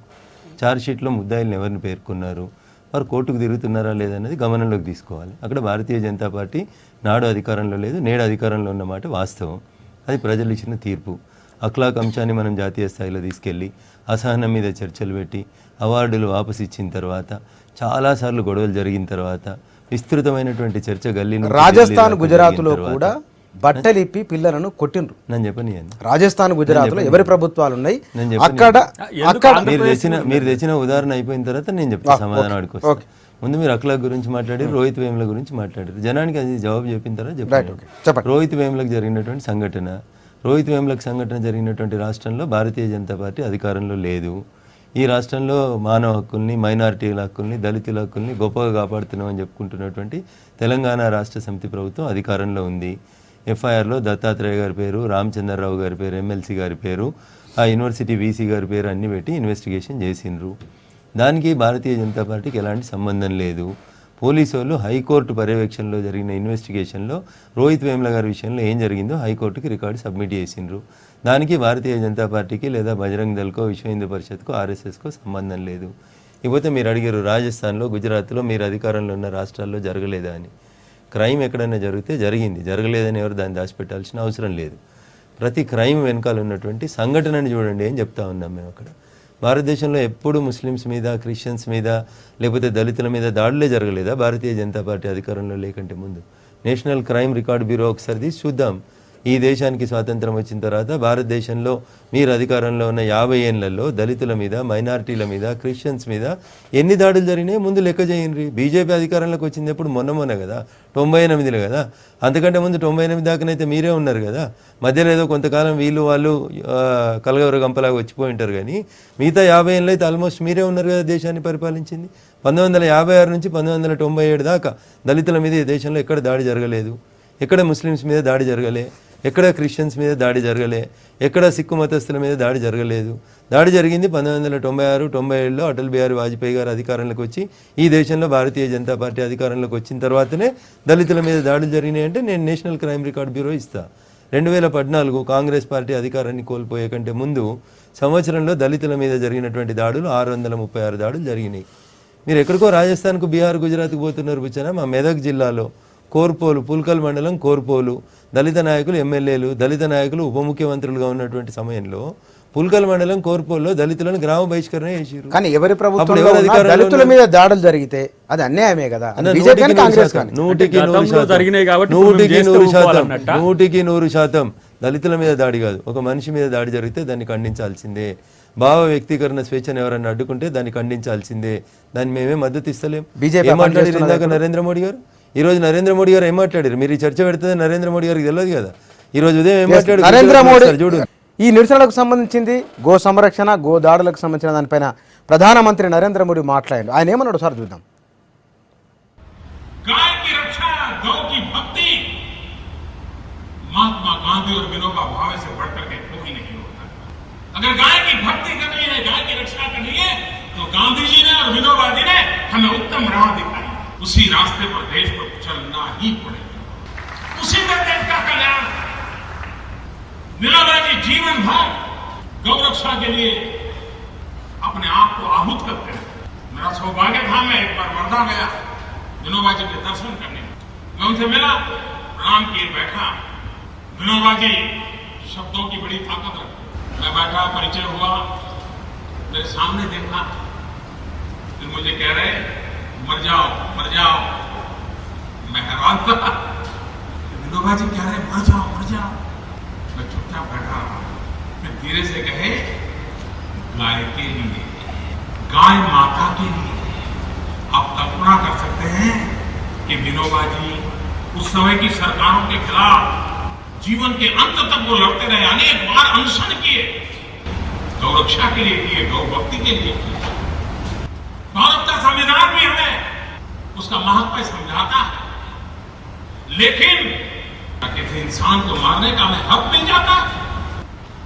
ఛార్జ్షీట్లో ముద్దాయిలను ఎవరిని పేర్కొన్నారు, వారు కోర్టుకు తిరుగుతున్నారా లేదన్నది గమనంలోకి తీసుకోవాలి. అక్కడ భారతీయ జనతా పార్టీ నాడు అధికారంలో లేదు, నేడు అధికారంలో ఉన్నమాట వాస్తవం. అది ప్రజలు ఇచ్చిన తీర్పు. అఖ్లాక్ అంశాన్ని మనం జాతీయ స్థాయిలో తీసుకెళ్ళి అసహనం మీద చర్చలు పెట్టి అవార్డులు వాపసు ఇచ్చిన తర్వాత, చాలాసార్లు గొడవలు జరిగిన తర్వాత, విస్తృతమైనటువంటి చర్చ గల్లీలో రాజస్థాన్ గుజరాత్లో కూడా బట్టలిప్పి పిల్లలను కొట్టిండ్రు. నేను చెప్పని రాజస్థాన్ గుజరాత్లో ఎవరి ప్రభుత్వాలు ఉన్నాయి మీరు తెచ్చిన ఉదాహరణ అయిపోయిన తర్వాత నేను చెప్తాను సమాధానం అడుగుతాను. ముందు మీరు అఖ్లాక్ గురించి మాట్లాడారు, రోహిత్ వేముల గురించి మాట్లాడారు. జనానికి అది జవాబు చెప్పిన తర్వాత చెప్పండి. రోహిత్ వేములకు జరిగినటువంటి సంఘటన, రోహిత్ వేములకు సంఘటన జరిగినటువంటి రాష్ట్రంలో భారతీయ జనతా పార్టీ అధికారంలో లేదు. ఈ రాష్ట్రంలో మానవ హక్కుల్ని, మైనారిటీల హక్కుల్ని, దళితుల హక్కుల్ని గొప్పగా కాపాడుతున్నామని చెప్పుకుంటున్నటువంటి తెలంగాణ రాష్ట్ర సమితి ప్రభుత్వం అధికారంలో ఉంది. ఎఫ్ఐఆర్లో దత్తాత్రేయ గారి పేరు, రామచంద్రరావు గారి పేరు, ఎమ్మెల్సీ గారి పేరు, ఆ యూనివర్సిటీ వీసీ గారి పేరు అన్ని పెట్టి ఇన్వెస్టిగేషన్ చేసిండ్రు. దానికి భారతీయ జనతా పార్టీకి ఎలాంటి సంబంధం లేదు. పోలీసు వాళ్ళు హైకోర్టు పర్యవేక్షణలో జరిగిన ఇన్వెస్టిగేషన్లో రోహిత్ వేముల గారి విషయంలో ఏం జరిగిందో హైకోర్టుకి రికార్డు సబ్మిట్ చేసిండ్రు. దానికి భారతీయ జనతా పార్టీకి లేదా బజరంగ్ దళ్కో, విశ్వ హిందూ పరిషత్కో, ఆర్ఎస్ఎస్కో సంబంధం లేదు. ఇకపోతే మీరు అడిగారు రాజస్థాన్లో, గుజరాత్లో మీరు అధికారంలో ఉన్న రాష్ట్రాల్లో జరగలేదా అని. క్రైమ్ ఎక్కడైనా జరిగితే జరిగింది, జరగలేదని ఎవరు దాన్ని దాచిపెట్టాల్సిన అవసరం లేదు. ప్రతి క్రైమ్ వెనకాల ఉన్నటువంటి సంఘటనని చూడండి అని చెప్తా ఉన్నాం మేము. అక్కడ భారతదేశంలో ఎప్పుడు ముస్లిమ్స్ మీద, క్రిస్టియన్స్ మీద, లేకపోతే దళితుల మీద దాడులే జరగలేదా భారతీయ జనతా పార్టీ అధికారంలో లేకంటే ముందు? నేషనల్ క్రైమ్ రికార్డ్ బ్యూరో ఒకసారి తీసి చూద్దాం. ఈ దేశానికి స్వాతంత్రం వచ్చిన తర్వాత భారతదేశంలో మీరు అధికారంలో ఉన్న 50 ఏళ్లలో దళితుల మీద, మైనారిటీల మీద, క్రిస్టియన్స్ మీద ఎన్ని దాడులు జరిగినాయి ముందు లెక్క చేయండి. బీజేపీ అధికారంలోకి వచ్చింది ఎప్పుడు? మొన్న కదా, 98లో కదా. అంతకంటే ముందు 98 దాకానైతే మీరే ఉన్నారు కదా. మధ్యలో ఏదో కొంతకాలం వీళ్ళు వాళ్ళు కలగవర గంపలాగా వచ్చిపోయి ఉంటారు. కానీ మిగతా 50 ఏళ్ళు అయితే ఆల్మోస్ట్ మీరే ఉన్నారు కదా దేశాన్ని పరిపాలించింది. 1956 నుంచి 1997 దాకా దళితుల మీద ఈ దేశంలో ఎక్కడ దాడి జరగలేదు, ఎక్కడ ముస్లిమ్స్ మీద దాడి జరగలే. ఎక్కడ క్రిస్టియన్స్ మీద దాడి జరగలే, ఎక్కడ సిక్కు మతస్థుల మీద దాడి జరగలేదు. దాడి జరిగింది 1996-97లో అటల్ బిహారీ వాజ్పేయి గారు అధికారంలోకి వచ్చి ఈ దేశంలో భారతీయ జనతా పార్టీ అధికారంలోకి వచ్చిన తర్వాతనే దళితుల మీద దాడులు జరిగినాయంటే నేను నేషనల్ క్రైమ్ రికార్డ్ బ్యూరో ఇస్తా. 2014 కాంగ్రెస్ పార్టీ అధికారాన్ని కోల్పోయే కంటే ముందు సంవత్సరంలో దళితుల మీద జరిగినటువంటి దాడులు 636 దాడులు జరిగినాయి. మీరు ఎక్కడికో రాజస్థాన్కు, బీహార్, గుజరాత్కు పోతున్నారు బుచ్చనా. మా మెదక్ జిల్లాలో కోర్పోలు, పుల్కల్ మండలం కోర్పోలు, దళిత నాయకులు ఎమ్మెల్యేలు, దళిత నాయకులు ఉప ముఖ్యమంత్రులుగా ఉన్నటువంటి సమయంలో పుల్కల్ మండలం కోర్పోల్లో దళితులను గ్రామ బహిష్కరణ చేశారు. కానీ ఎవరి ప్రభుత్వంలో ఉన్నా దళితుల మీద దాడులు జరిగితే అది అన్యాయమే కదా. బీజేపీ కానీ కాంగ్రెస్ కానీ 100% దళితుల మీద దాడి కాదు, ఒక మనిషి మీద దాడి జరిగితే దాన్ని ఖండించాల్సిందే. భావ వ్యక్తీకరణ స్వేచ్ఛను ఎవరన్నా అడ్డుకుంటే దాన్ని ఖండించాల్సిందే. దాన్ని మేమే మద్దతు ఇస్తలేం. ఏం మాట్లాడారు ఇందాక నరేంద్ర మోడీ గారు? ఈ రోజు నరేంద్ర మోడీ గారు ఏం మాట్లాడారు? మీరు ఈ చర్చ పెడితే నరేంద్ర మోడీ గారికి తెలియదు కదా. ఈ రోజు ఉదయం ఏం మాట్లాడారు నరేంద్ర మోడీ? చూడు, ఈ నిరసనలకు సంబంధించింది, గో సంరక్షణ, గో దాడులకు సంబంధించిన దానిపైన ప్రధానమంత్రి నరేంద్ర మోడీ మాట్లాడాడు. ఆయన ఏమన్నాడు సార్ చూద్దాం. गाय की रक्षा, गौ की भक्ति महात्मा गांधी और विनोबा भावे से बढ़कर के कोई नहीं होता। अगर गाय की भक्ति करनी है, गाय की रक्षा करनी है, तो गांधी जी ने और विनोबा जी ने हमें उत्तम राह दिखाई। उसी रास्ते पर देश को चलना ही पड़ेगा, उसी पर देश का कल्याण। विनोबा जी जीवन भर गौ रक्षा के लिए अपने आप को आहूत करते हैं। मेरा सौभाग्य था, मैं एक बार वर्धा गया विनोबा जी के दर्शन करने। मैं उनसे मिला, प्रणाम किए, बैठा। विनोबा जी शब्दों की बड़ी ताकत रखते। मैं बैठा, परिचय हुआ, मेरे सामने देखा, फिर मुझे कह रहे मर जाओ मर जाओ। मैं हैरान था, विनोबा जी कह रहे मर जाओ मर जाओ। मैं चुपचाप बैठा रहा। फिर धीरे से कहे गाय के लिए, गाय माता के लिए। आप कल्पना कर सकते हैं कि विनोबा जी उस समय की सरकारों के खिलाफ जीवन के अंत तक वो लड़ते रहे, अनेक बार अनशन किए, गौ रक्षा के लिए किए, गौ भक्ति के लिए किए। भारत का संविधान भी हमें उसका महत्व समझाता है, लेकिन किसी इंसान को मारने का हमें हक मिल जाता है?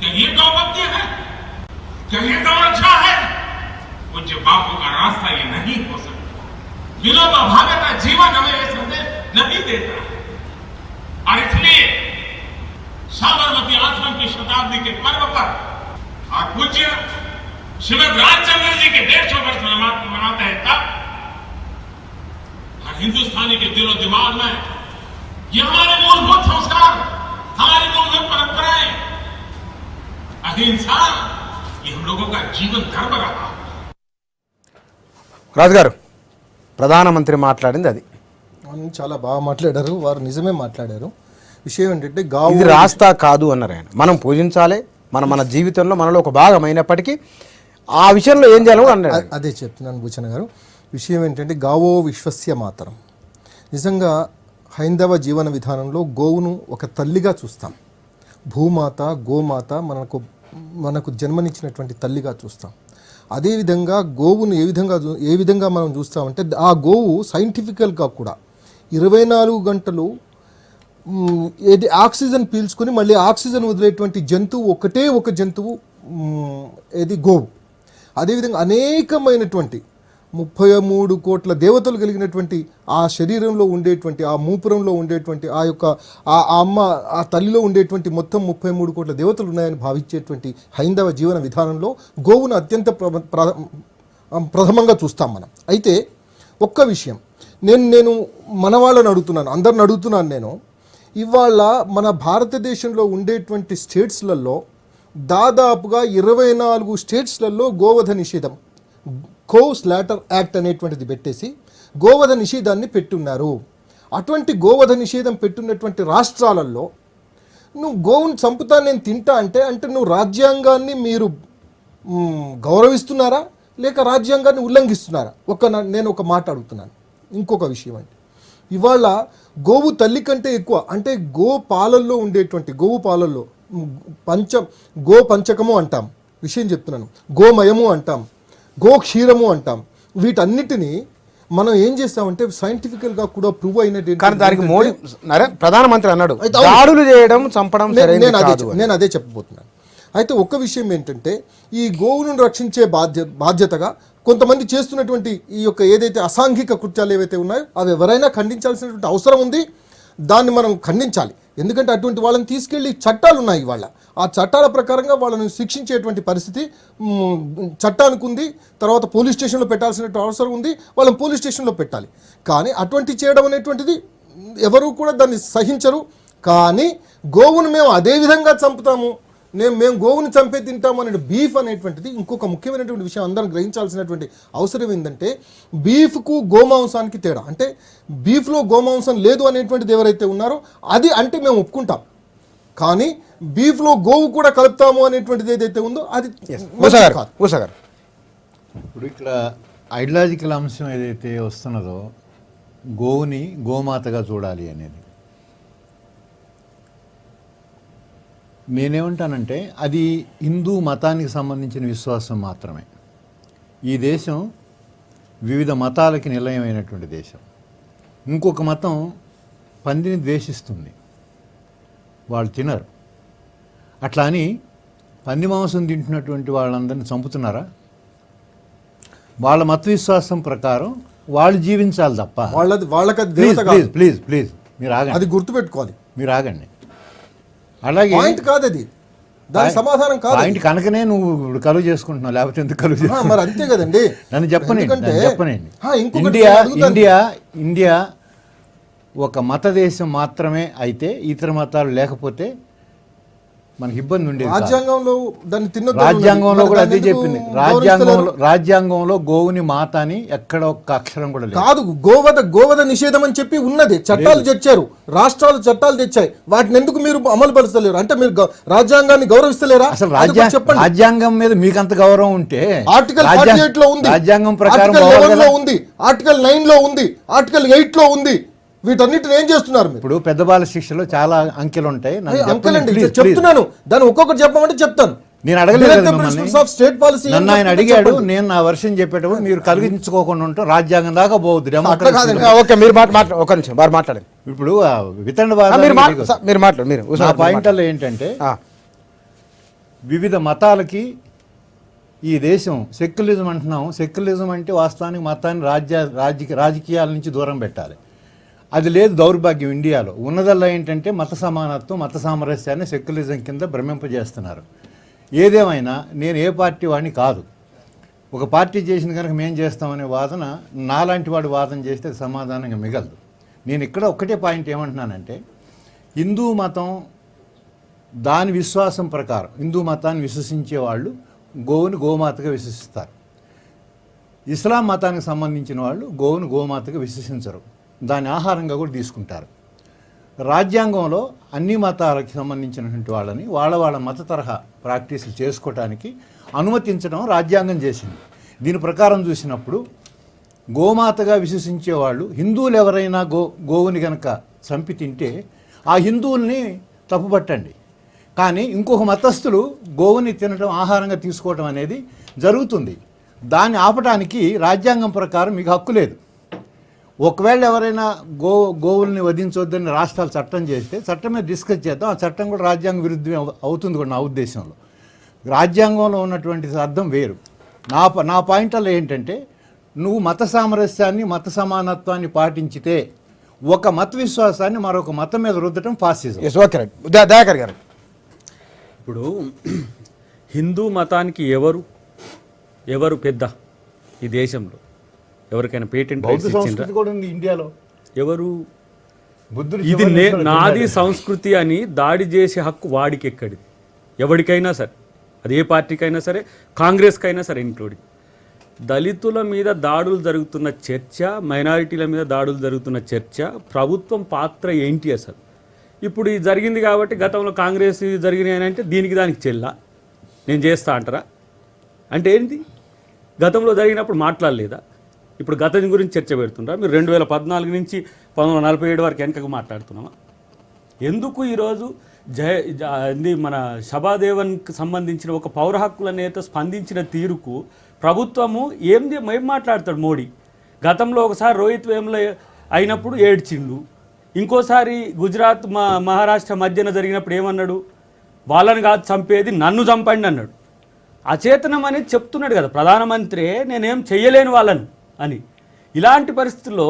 क्या ये गौ भक्ति है? क्या ये गौ रक्षा है? पूज्य बापू का रास्ता ये नहीं हो सकता। विनोबा भावे का जीवन हमें यह संदेश नहीं देता है। और इसलिए साबरमती आश्रम की शताब्दी के पर्व पर और पूज्य श्रीमद रामचंद्र जी के 150 वर्ष मनाते हैं, तब हर हिंदुस्तानी के दिलो दिमाग में ये हमारे मूलभूत संस्कार, हमारी मूलभूत परंपराएं, अहिंसा, ये हम लोगों का जीवन धर्म रहा। రాజు గారు, ప్రధానమంత్రి మాట్లాడింది అది. చాలా బాగా మాట్లాడారు వారు, నిజమే మాట్లాడారు. విషయం ఏంటంటే ఇది రాస్తా కాదు అన్నారు ఆయన. మనం పూజించాలి, మన జీవితంలో మనలో ఒక భాగం అయినప్పటికీ ఆ విషయంలో ఏం చేయాలో అన్నాడు. అదే చెప్తున్నాను భూషణ్ గారు. విషయం ఏంటంటే గావో విశ్వస్య మాతరం. నిజంగా హైందవ జీవన విధానంలో గోవును ఒక తల్లిగా చూస్తాం. భూమాత, గోమాత మనకు జన్మనిచ్చినటువంటి తల్లిగా చూస్తాం. అదేవిధంగా గోవును ఏ విధంగా మనం చూస్తామంటే, ఆ గోవు సైంటిఫికల్గా కూడా 24 గంటలు ఏది ఆక్సిజన్ పీల్చుకొని మళ్ళీ ఆక్సిజన్ వదిలేటువంటి జంతువు ఒకటే ఒక జంతువు ఏది గోవు. అదేవిధంగా అనేకమైనటువంటి 33 కోట్ల దేవతలు కలిగినటువంటి ఆ శరీరంలో ఉండేటువంటి, ఆ మూపురంలో ఉండేటువంటి, ఆ యొక్క ఆ అమ్మ, ఆ తల్లిలో ఉండేటువంటి మొత్తం 33 కోట్ల దేవతలు ఉన్నాయని భావించేటువంటి హైందవ జీవన విధానంలో గోవును అత్యంత ప్రథమంగా చూస్తాం మనం. అయితే ఒక్క విషయం నేను మన వాళ్ళని అడుగుతున్నాను, అందరిని అడుగుతున్నాను నేను. ఇవాళ మన భారతదేశంలో ఉండేటువంటి స్టేట్స్లలో దాదాపుగా 24 స్టేట్స్లలో గోవధ నిషేధం, కో స్లాటర్ యాక్ట్ అనేటువంటిది పెట్టేసి గోవధ నిషేధాన్ని పెట్టున్నారు. అటువంటి గోవధ నిషేధం పెట్టున్నటువంటి రాష్ట్రాలలో నువ్వు గోవును చంపుతా నేను తింటా అంటే నువ్వు రాజ్యాంగాన్ని మీరు గౌరవిస్తున్నారా లేక రాజ్యాంగాన్ని ఉల్లంఘిస్తున్నారా? నేను ఒక మాట అడుగుతున్నాను. ఇంకొక విషయం అంటే, ఇవాళ గోవు తల్లి కంటే ఎక్కువ అంటే గోవు పాలల్లో గో పంచకము అంటాం, విషయం చెప్తున్నాను, గోమయము అంటాం, గోక్షీరము అంటాం. వీటన్నిటినీ మనం ఏం చేస్తామంటే సైంటిఫికల్ గా కూడా ప్రూవ్ అయినట్టు కానీ దానికి మోడీ ప్రధానమంత్రి అన్నాడు దాడులు చేయడం చంపడం నేను అదే చెప్పబోతున్నాను. అయితే ఒక్క విషయం ఏంటంటే ఈ గోవును రక్షించే బాధ్యతగా కొంతమంది చేస్తున్నటువంటి ఈ యొక్క ఏదైతే అసాంఘిక కృత్యాలు ఏవైతే ఉన్నాయో అవి ఎవరైనా ఖండించాల్సినటువంటి అవసరం ఉంది. దాన్ని మనం ఖండించాలి. ఎందుకంటే అటువంటి వాళ్ళని తీసుకెళ్ళి చట్టాలు ఉన్నాయి ఇవాళ. ఆ చట్టాల ప్రకారంగా వాళ్ళని శిక్షించేటువంటి పరిస్థితి చట్టానికి ఉంది. తర్వాత పోలీస్ స్టేషన్లో పెట్టాల్సిన అవసరం ఉంది. వాళ్ళని పోలీస్ స్టేషన్లో పెట్టాలి. కానీ అటువంటి చేయడం అనేటువంటిది ఎవరు కూడా దాన్ని సహించరు. కానీ గోవును మేము అదే విధంగా చంపుతాము, మేము గోవుని చంపే తింటాము అనే బీఫ్ అనేటువంటిది ఇంకొక ముఖ్యమైనటువంటి విషయం అందరం గ్రహించాల్సినటువంటి అవసరం ఏంటంటే బీఫ్కు గోమాంసానికి తేడా. అంటే బీఫ్లో గోమాంసం లేదు అనేటువంటిది ఎవరైతే ఉన్నారో అది అంటే మేము ఒప్పుకుంటాం. కానీ బీఫ్లో గోవు కూడా కలుపుతాము అనేటువంటిది ఏదైతే ఉందో అది కాదు. ఇప్పుడు ఇక్కడ ఐడియాలజికల్ అంశం ఏదైతే వస్తున్నదో గోవుని గోమాతగా చూడాలి అనేది, నేనేమంటానంటే అది హిందూ మతానికి సంబంధించిన విశ్వాసం మాత్రమే. ఈ దేశం వివిధ మతాలకి నిలయమైనటువంటి దేశం. ఇంకొక మతం పందిని ద్వేషిస్తుంది, వాళ్ళు తినరు. అట్లా అని పంది మాంసం తింటున్నటువంటి వాళ్ళందరినీ చంపుతున్నారా? వాళ్ళ మత విశ్వాసం ప్రకారం వాళ్ళు జీవించాలి తప్ప వాళ్ళకి ప్లీజ్ ప్లీజ్ మీరు ఆగండి, అది గుర్తుపెట్టుకోవాలి. మీరు ఆగండి. అలాగే పాయింట్ కాదు అది, దాని సమాధానం కాదు. పాయింట్ కనుకనే నువ్వు కలువ చేసుకుంటున్నావు, లేకపోతే ఎందుకు కలువ చేసుకుంటున్నావు? మరి అంతే కదండి. నన్ను చెప్పనండి. ఇండియా ఒక మత దేశం మాత్రమే అయితే ఇతర మతాలు లేకపోతే మనకి ఇబ్బంది ఉండేది. రాజ్యాంగంలో దాన్ని రాజ్యాంగంలో కూడా అదే చెప్పింది. రాజ్యాంగంలో గోవుని మాత అని ఎక్కడ ఒక్క అక్షరం కూడా లేదు. కాదు, గోవధ నిషేధం అని చెప్పి ఉన్నది. చట్టాలు తెచ్చారు, రాష్ట్రాలు చట్టాలు తెచ్చాయి. వాటిని ఎందుకు మీరు అమలు పరచలేరు? అంటే మీరు రాజ్యాంగాన్ని గౌరవిస్తలేరా? అసలు రాజ్యాంగం మీద మీకంత గౌరవం ఉంటే ఆర్టికల్ 48 లో ఉంది, రాజ్యాంగం ప్రకారం ఆర్టికల్ 7 లో ఉంది, ఆర్టికల్ 9 లో ఉంది, ఆర్టికల్ 8 లో ఉంది. వీటన్నిటిని ఏం చేస్తున్నారు? ఇప్పుడు పెద్ద బాల శిక్షలో చాలా అంకెలు ఉంటాయి. చెప్తున్నాను, దాన్ని ఒక్కొక్కటి చెప్పమంటే చెప్తాను. నేను అడగలేదు, నన్ను ఆయన అడిగాడు, నేను నా వర్షం చెప్పేటప్పుడు మీరు కలిగించుకోకుండా ఉంటాం. రాజ్యాంగం దాకా పోవద్దు. ఇప్పుడు నా పాయింట్లో ఏంటంటే వివిధ మతాలకి ఈ దేశం సెక్యులరిజం అంటున్నాం. సెక్యులరిజం అంటే వాస్తవానికి మతాన్ని రాజకీయాల నుంచి దూరం పెట్టాలి. అది లేదు, దౌర్భాగ్యం. ఇండియాలో ఉన్నదల్లా ఏంటంటే మత సమానత్వం, మత సామరస్యాన్ని సెక్యులరిజం కింద భ్రమింపజేస్తున్నారు. ఏదేమైనా నేను ఏ పార్టీ వాడిని కాదు. ఒక పార్టీ చేసిన కనుక మేము చేస్తామనే వాదన నాలాంటి వాడు వాదన చేస్తే సమాధానంగా మిగలదు. నేను ఇక్కడ ఒక్కటే పాయింట్ ఏమంటున్నానంటే హిందూ మతం దాని విశ్వాసం ప్రకారం హిందూ మతాన్ని విశ్వసించే వాళ్ళు గోవుని గోమాతగా విశ్వసిస్తారు. ఇస్లాం మతానికి సంబంధించిన వాళ్ళు గోవుని గోమాతగా విశ్వసించరు, దాని ఆహారంగా కూడా తీసుకుంటారు. రాజ్యాంగంలో అన్ని మతాలకు సంబంధించినటువంటి వాళ్ళని వాళ్ళ మత తరహా ప్రాక్టీసులు చేసుకోవటానికి అనుమతించడం రాజ్యాంగం చేసింది. దీని ప్రకారం చూసినప్పుడు గోమాతగా విశ్వసించే వాళ్ళు హిందువులు ఎవరైనా గోవుని కనుక చంపి తింటే ఆ హిందువుల్ని తప్పుపట్టండి. కానీ ఇంకొక మతస్థులు గోవుని తినడం, ఆహారంగా తీసుకోవడం అనేది జరుగుతుంది. దాన్ని ఆపటానికి రాజ్యాంగం ప్రకారం మీకు హక్కు లేదు. ఒకవేళ ఎవరైనా గోవుల్ని వధించవద్దని రాష్ట్రాలు చట్టం చేస్తే చట్టం మీద డిస్కస్ చేద్దాం. ఆ చట్టం కూడా రాజ్యాంగ విరుద్ధం అవుతుంది కూడా నా ఉద్దేశంలో. రాజ్యాంగంలో ఉన్నటువంటి అర్థం వేరు. నా పాయింట్లో ఏంటంటే నువ్వు మత సామరస్యాన్ని, మత సమానత్వాన్ని పాటించితే ఒక మత విశ్వాసాన్ని మరొక మతం మీద రుద్దటం ఫాసిజం. దయాకర్ గారు, ఇప్పుడు హిందూ మతానికి ఎవరు పెద్ద ఈ దేశంలో? ఎవరికైనా పేటెంట్ ఇండియాలో ఎవరు? ఇది నాది సంస్కృతి అని దాడి చేసే హక్కు వాడికి ఎక్కడిది? ఎవరికైనా సరే, అది ఏ పార్టీకైనా సరే, కాంగ్రెస్కైనా సరే ఇంక్లూడింగ్. దళితుల మీద దాడులు జరుగుతున్న చర్చ, మైనారిటీల మీద దాడులు జరుగుతున్న చర్చ, ప్రభుత్వం పాత్ర ఏంటి అసలు? ఇప్పుడు ఇది జరిగింది కాబట్టి గతంలో కాంగ్రెస్ జరిగినాయి అంటే దానికి చెల్లా నేను చేస్తా అంటారా? అంటే ఏంటి? గతంలో జరిగినప్పుడు మాట్లాడలేదా? ఇప్పుడు గతం గురించి చర్చ పెడుతుంటారా? మీరు 2014 నుంచి 1947 వరకు వెనకకు మాట్లాడుతున్నామా? ఎందుకు ఈరోజు మన శబాదేవన్కి సంబంధించిన ఒక పౌర హక్కుల నేత స్పందించిన తీరుకు ప్రభుత్వము ఏం మాట్లాడతాడు మోడీ? గతంలో ఒకసారి రోహిత్ వేముల అయినప్పుడు ఏడ్చిండు, ఇంకోసారి గుజరాత్ మహారాష్ట్ర మధ్యన జరిగినప్పుడు ఏమన్నాడు, వాళ్ళని కాదు చంపేది నన్ను చంపండి అన్నాడు. అచేతనం అనేది చెప్తున్నాడు కదా ప్రధానమంత్రి, నేనేం చెయ్యలేను వాళ్ళను అని. ఇలాంటి పరిస్థితుల్లో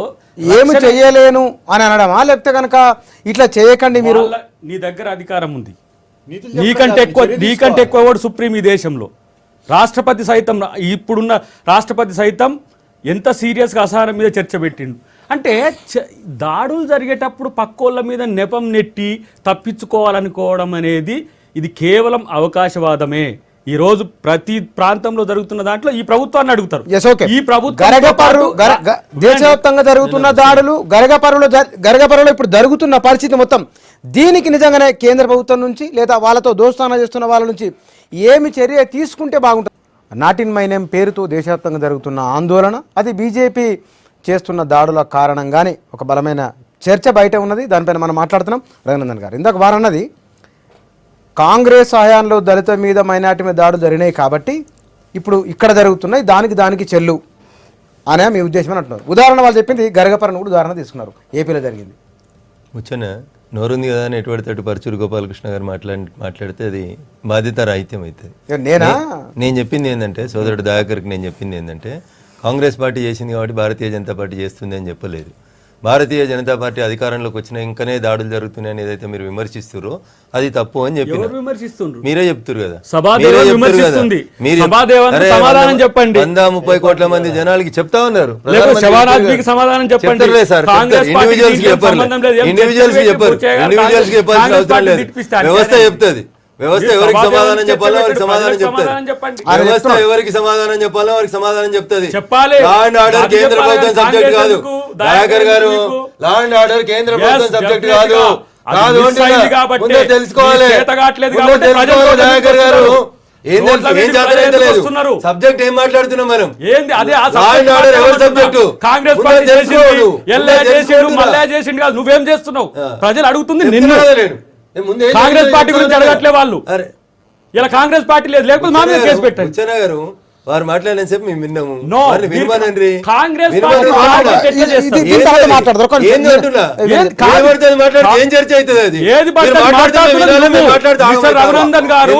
ఏమి చెయ్యలేను అని అనడమా, లేకపోతే కనుక ఇట్లా చేయకండి మీరు, నీ దగ్గర అధికారం ఉంది, నీకంటే ఎక్కువ కూడా సుప్రీం ఈ దేశంలో, రాష్ట్రపతి సైతం, ఇప్పుడున్న రాష్ట్రపతి సైతం ఎంత సీరియస్గా అసహనం మీద చర్చ పెట్టిండు. అంటే దాడులు జరిగేటప్పుడు పక్కోళ్ళ మీద నెపం నెట్టి తప్పించుకోవాలనుకోవడం అనేది ఇది కేవలం అవకాశవాదమే. ఈ రోజు ప్రతి ప్రాంతంలో జరుగుతున్న దాంట్లో ఈ ప్రభుత్వాన్ని అడుగుతారు. ఈ దేశవ్యాప్తంగా జరుగుతున్న దాడులు గరగపరులో ఇప్పుడు జరుగుతున్న పరిస్థితి మొత్తం, దీనికి నిజంగానే కేంద్ర ప్రభుత్వం నుంచి లేదా వాళ్ళతో దోస్తానా చేస్తున్న వాళ్ళ నుంచి ఏమి చర్య తీసుకుంటే బాగుంటుంది? నాట్ ఇన్ మై నేమ్ పేరుతో దేశవ్యాప్తంగా జరుగుతున్న ఆందోళన, అది బీజేపీ చేస్తున్న దాడుల కారణంగానే ఒక బలమైన చర్చ బయట ఉన్నది. దానిపైన మనం మాట్లాడుతున్నాం. రఘునందన్ గారు ఇందాక వారన్నది కాంగ్రెస్ హయాంలో దళిత మీద మైనార్టీ మీద దాడులు జరిగినాయి కాబట్టి ఇప్పుడు ఇక్కడ జరుగుతున్నాయి, దానికి చెల్లు అనే మీ ఉద్దేశం అని అంటున్నారు. ఉదాహరణ వాళ్ళు చెప్పింది గరగపరను కూడా ఉదాహరణ తీసుకున్నారు, ఏపీలో జరిగింది. ముచ్చన నోరుంది కదా అని ఎటువంటి పరచూరు గోపాలకృష్ణ గారు మాట్లాడితే అది బాధ్యత రాహిత్యం అవుతుంది. నేను చెప్పింది ఏంటంటే, సోదరుడు దయాకర్కి నేను చెప్పింది ఏంటంటే, కాంగ్రెస్ పార్టీ చేసింది కాబట్టి భారతీయ జనతా పార్టీ చేస్తుంది అని చెప్పలేదు. భారతీయ జనతా పార్టీ అధికారంలోకి వచ్చిన ఇంకనే దాడులు జరుగుతున్నాయని ఏదైతే మీరు విమర్శిస్తారో అది తప్పు అని చెప్పి మీరే చెప్తారు కదా. 130 కోట్ల మంది జనాలకి చెప్తా ఉన్నారు. వ్యవస్థ చెప్తుంది, వ్యవస్థ ఎవరికి సమాధానం చెప్పాలో వారికి సమాధానం చెప్తుంది. వ్యవస్థ ఎవరికి సమాధానం చెప్పాలో వారికి సమాధానం చెప్తుంది. లా అండ్ ఆర్డర్ కేంద్ర ప్రభుత్వం సబ్జెక్ట్ కాదు. దయాకర్ గారు, లా అండ్ ఆర్డర్ కేంద్ర ప్రభుత్వం సబ్జెక్ట్ కాదు. ముందే తెలుసుకోవాలి. దయాకర్ గారు ఏం లేదు, సబ్జెక్ట్ ఏం మాట్లాడుతున్నాం మనం? నువ్వేం చేస్తున్నావు? ప్రజలు అడుగుతుంది నిన్ను. కాంగ్రెస్ పార్టీ గురించి అడగట్లే వాళ్ళు. ఇలా కాంగ్రెస్ పార్టీ లేదు, లేకపోతే మా మీద కేసు పెట్టండి. గారు వారు మాట్లాడిన సేపు మేము విన్నాము. కాంగ్రెస్ ఏం చర్చ అవుతుంది? అది రఘునందన్ గారు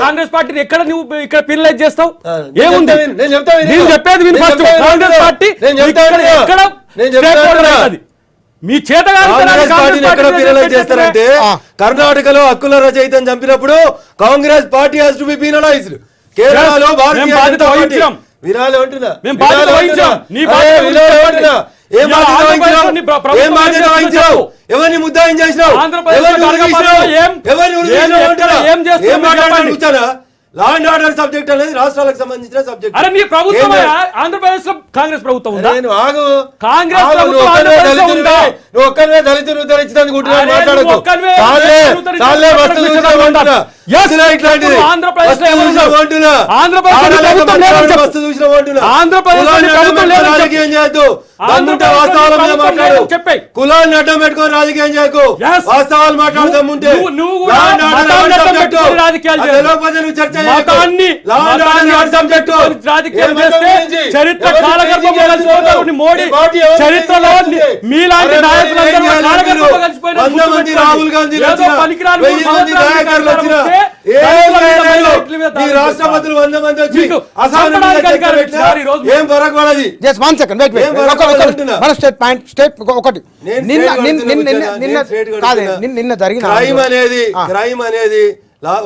కాంగ్రెస్ పార్టీని ఎక్కడ నువ్వు ఇక్కడ పినలైజ్ చేస్తావు? ఏముంది నేను చెప్పేది విని. ఫస్ట్ కాంగ్రెస్ పార్టీ మీ చేత చేస్తారంటే, కర్ణాటకలో హక్కుల రచయితను చంపినప్పుడు Congress party has to be penalised. కేరళలో వినాలి అంటున్నా. ఎవరిని ముద్దాయం చేసినావు? లా అండ్ ఆర్డర్ సబ్జెక్ట్ అనేది రాష్ట్రాలకు సంబంధించిన సబ్జెక్ట్. అరే మీ ప్రభుత్వం ఆంధ్రప్రదేశ్ లో కాంగ్రెస్ ప్రభుత్వం ఉందా? నేను ఆగు. కాంగ్రెస్ నువ్వు ఒక్కనే దళితులు ఉద్ధరించడానికి మాట్లాడకు. రాజకీయం చేయొద్దు. కులాన్ని అడ్డం పెట్టుకొని రాజకీయం చేయకు. వాస్తవాలు మాట్లాడదాముంటే చర్చ చరిత్ర చరిత్రలో మీలాంటి రాహుల్ గాంధీ రాష్ట్రపతులు 100 మంది వచ్చి ఏం పరగబడది. నిన్న జరిగిన క్రైమ్ అనేది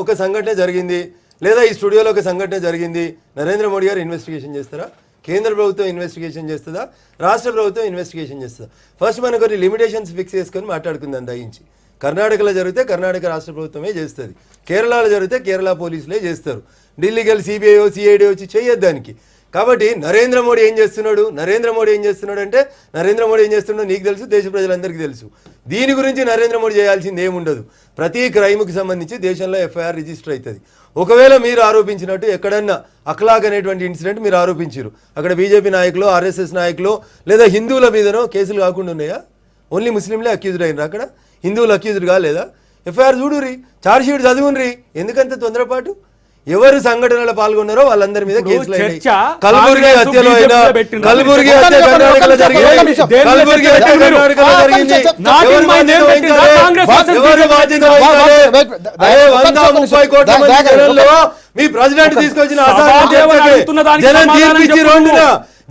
ఒక సంఘటన జరిగింది, లేదా ఈ స్టూడియోలో ఒక సంఘటన జరిగింది. నరేంద్ర మోడీ గారు ఇన్వెస్టిగేషన్ చేస్తారా? కేంద్ర ప్రభుత్వం ఇన్వెస్టిగేషన్ చేస్తుందా? రాష్ట్ర ప్రభుత్వం ఇన్వెస్టిగేషన్ చేస్తుందా? ఫస్ట్ మనం కొన్ని లిమిటేషన్స్ ఫిక్స్ చేసుకొని మాట్లాడుకుందాం దయించి. కర్ణాటకలో జరిగితే కర్ణాటక రాష్ట్ర ప్రభుత్వమే చేస్తుంది, కేరళలో జరిగితే కేరళ పోలీసులే చేస్తారు. ఢిల్లీకి వెళ్ళి సిబిఐ సిఐడి వచ్చి చేయొద్దు దానికి. కాబట్టి నరేంద్ర మోడీ ఏం చేస్తున్నాడు అంటే నరేంద్ర మోడీ ఏం చేస్తున్నాడో నీకు తెలుసు, దేశ ప్రజలందరికీ తెలుసు. దీని గురించి నరేంద్ర మోడీ చేయాల్సింది ఏముండదు. ప్రతి క్రైమ్కి సంబంధించి దేశంలో ఎఫ్ఐఆర్ రిజిస్టర్ అవుతుంది. ఒకవేళ మీరు ఆరోపించినట్టు ఎక్కడన్నా అఖ్లాక్ అనేటువంటి ఇన్సిడెంట్ మీరు ఆరోపించారు, అక్కడ బీజేపీ నాయకులు, ఆర్ఎస్ఎస్ నాయకులు లేదా హిందువుల మీదనో కేసులు కాకుండా ఉన్నాయా? ఓన్లీ ముస్లింలే అక్యూజ్డ్ అయినారు, అక్కడ హిందువులు అక్యూజ్డ్ కాలేదా? ఎఫ్ఐఆర్ చూడుర్రి, ఛార్జ్షీట్ చదువుండ్రి. ఎందుకంత తొందరపాటు? ఎవరు సంఘటనలో పాల్గొన్నారో వాళ్ళందరి మీద కేసులు అయినాయి. చర్చ కల్బుర్గి హత్యలో అయినా, కల్బుర్గి హత్య కర్ణాటకలో జరిగింది, కల్బుర్గి హత్య కర్ణాటకలో జరిగింది. ఎవరు బాధ్యత వహించాలి? ఎవరు బాధ్యత వహించాలి? అదే 130 కోట్ల మంది జనంలో మీ ప్రెసిడెంట్ తీసుకొచ్చిన అసాధారణ చర్చకి జనం తీర్పిచ్చి రోడ్డున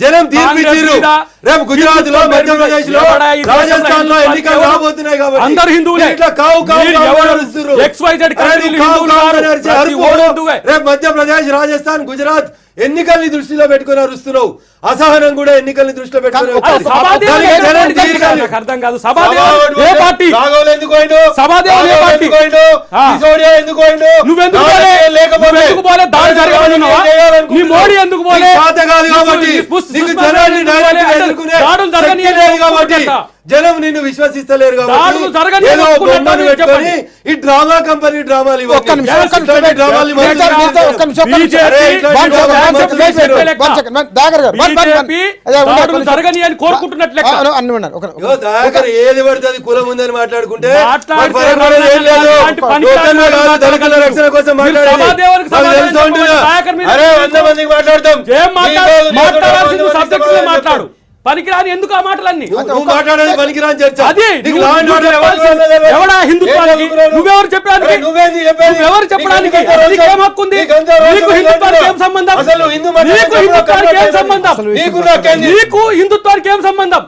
జనం తీర్పిచ్చిరు. రేపు గుజరాత్ లో, మధ్యప్రదేశ్ లో, రాజస్థాన్ లో ఎన్నికలు రాబోతున్నాయి కాబట్టి అందరు హిందువులే. రేపు మధ్యప్రదేశ్, రాజస్థాన్, గుజరాత్ ఎన్నికల్ని దృష్టిలో పెట్టుకుని అరుస్తున్నావు. అసహనం కూడా ఎన్నికల్ని దృష్టిలో పెట్టుకుని జనం నిన్ను విశ్వసిస్తలేరు కాబట్టి ఏదో బొమ్మను పెట్టుకొని ఈ డ్రామా కంపెనీ డ్రామాలు ఏది పడుతుంది కులం ఉందని మాట్లాడుకుంటే దళితుల రక్షణ కోసం మాట్లాడు పనికిరాని ఎందుకు ఆ మాటలన్నీ మాట్లాడేది పనికిరాని చర్చ. ఎవడా హిందుత్వానికి నువ్వెవరు చెప్పడానికి? నువ్వెవరు చెప్పడానికి? నీకేం హక్కు ఉంది? నీకు హిందుత్వానికి ఏం సంబంధం? నీకు హిందుత్వానికి ఏం సంబంధం? నీకు హిందుత్వానికి ఏం సంబంధం?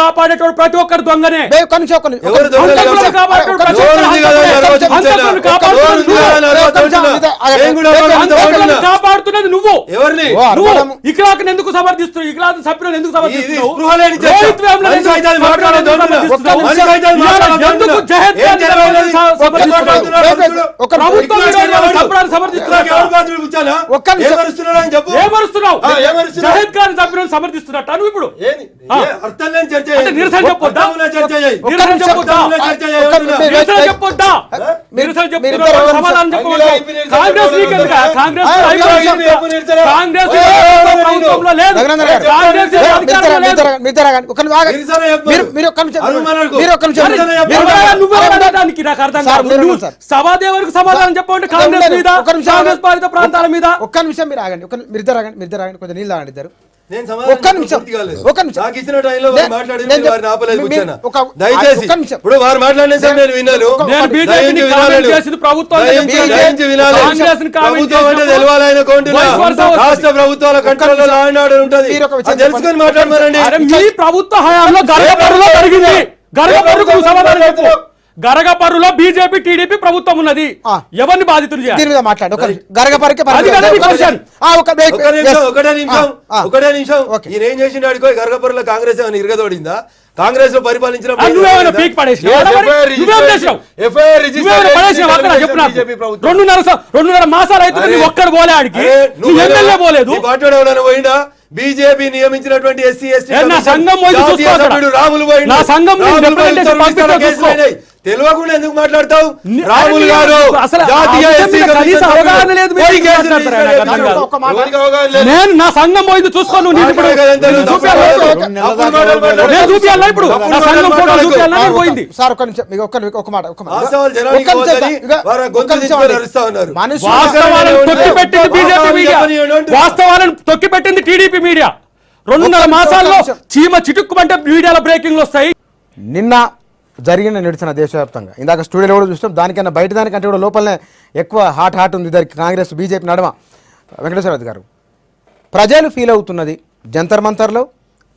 కాపాడేటోడు ప్రతి ఒక్కరు దొంగనే. కాపాడుతున్నది నువ్వు. ఇక్లాక్ ఎందుకు సమర్థిస్తున్నావు? ఇక్లాక్ సభ్యులను ఎందుకు సమర్థిస్తున్నావు? జహద్ ఖాన్ సభ్యులను సమర్థిస్తున్నట్ట నువ్వు ఇప్పుడు నిరసన చెప్పొద్దా? సభాదేవునికి సమాధానం చెప్పండి. కాంగ్రెస్ మీద, కాంగ్రెస్ పాలిత ప్రాంతాల మీద. ఒక్క నిమిషం మీరు ఆగండి, మీరు ఇద్దరు ఆగండి, కొంచెం నీళ్ళు ఆగండి ఇద్దరు. దయచేసి ఇప్పుడు వారు మాట్లాడిన నేను విన్నాను. రాష్ట్ర ప్రభుత్వాల కంట్రోల్లో ఆనాడు ఉంటుంది, తెలుసుకొని మాట్లాడమనండి. మీ ప్రభుత్వ హయాంలో గరగపర్రులో జరిగింది. గరగపర్రుకు సమాధానం చెప్పు. గరగపర్రులో బీజేపీ, టీడీపీ ప్రభుత్వం ఉన్నది. ఎవరిని బాధితులు చేయాలి? మాట్లాడు. గరగపర్రుకి ఒకటే నిమిషం. ఈయన ఏం చేసిండు? అడిగో గరగపర్రులో కాంగ్రెస్ ఏమైనా ఇరగదోడిందా? కాంగ్రెస్ లో పరిపాలించిన 2.5 మాసాలు అయితే ఒక్కడు పోలే, ఆడికి ఎమ్మెల్యే పోలేదు. పోయిందా? బీజేపీ నియమించినటువంటి ఎస్సీ ఎస్టీ రాములు తెలియకుండా ఎందుకు మాట్లాడతావు? రాములు గారు నేను నా సంఘం పోయింది చూసుకోను. వాస్తవాలను తొక్కిపెట్టింది టీడీపీ మీడియా. 2.5 మాసాల్లో చీమ చిటుక్కుమంటే మీడియాలో బ్రేకింగ్లు వస్తాయి. నిన్న జరిగిన నిరసన దేశవ్యాప్తంగా ఇందాక స్టూడియోలో కూడా చూస్తాం. దానికన్నా బయట దానికంటే కూడా లోపలనే ఎక్కువ హాట్ ఉంది ఇద్దరికి, కాంగ్రెస్ బీజేపీ నడమ. వెంకటేశ్వరరావు గారు, ప్రజలు ఫీల్ అవుతున్నది జంతర్ మంతర్లో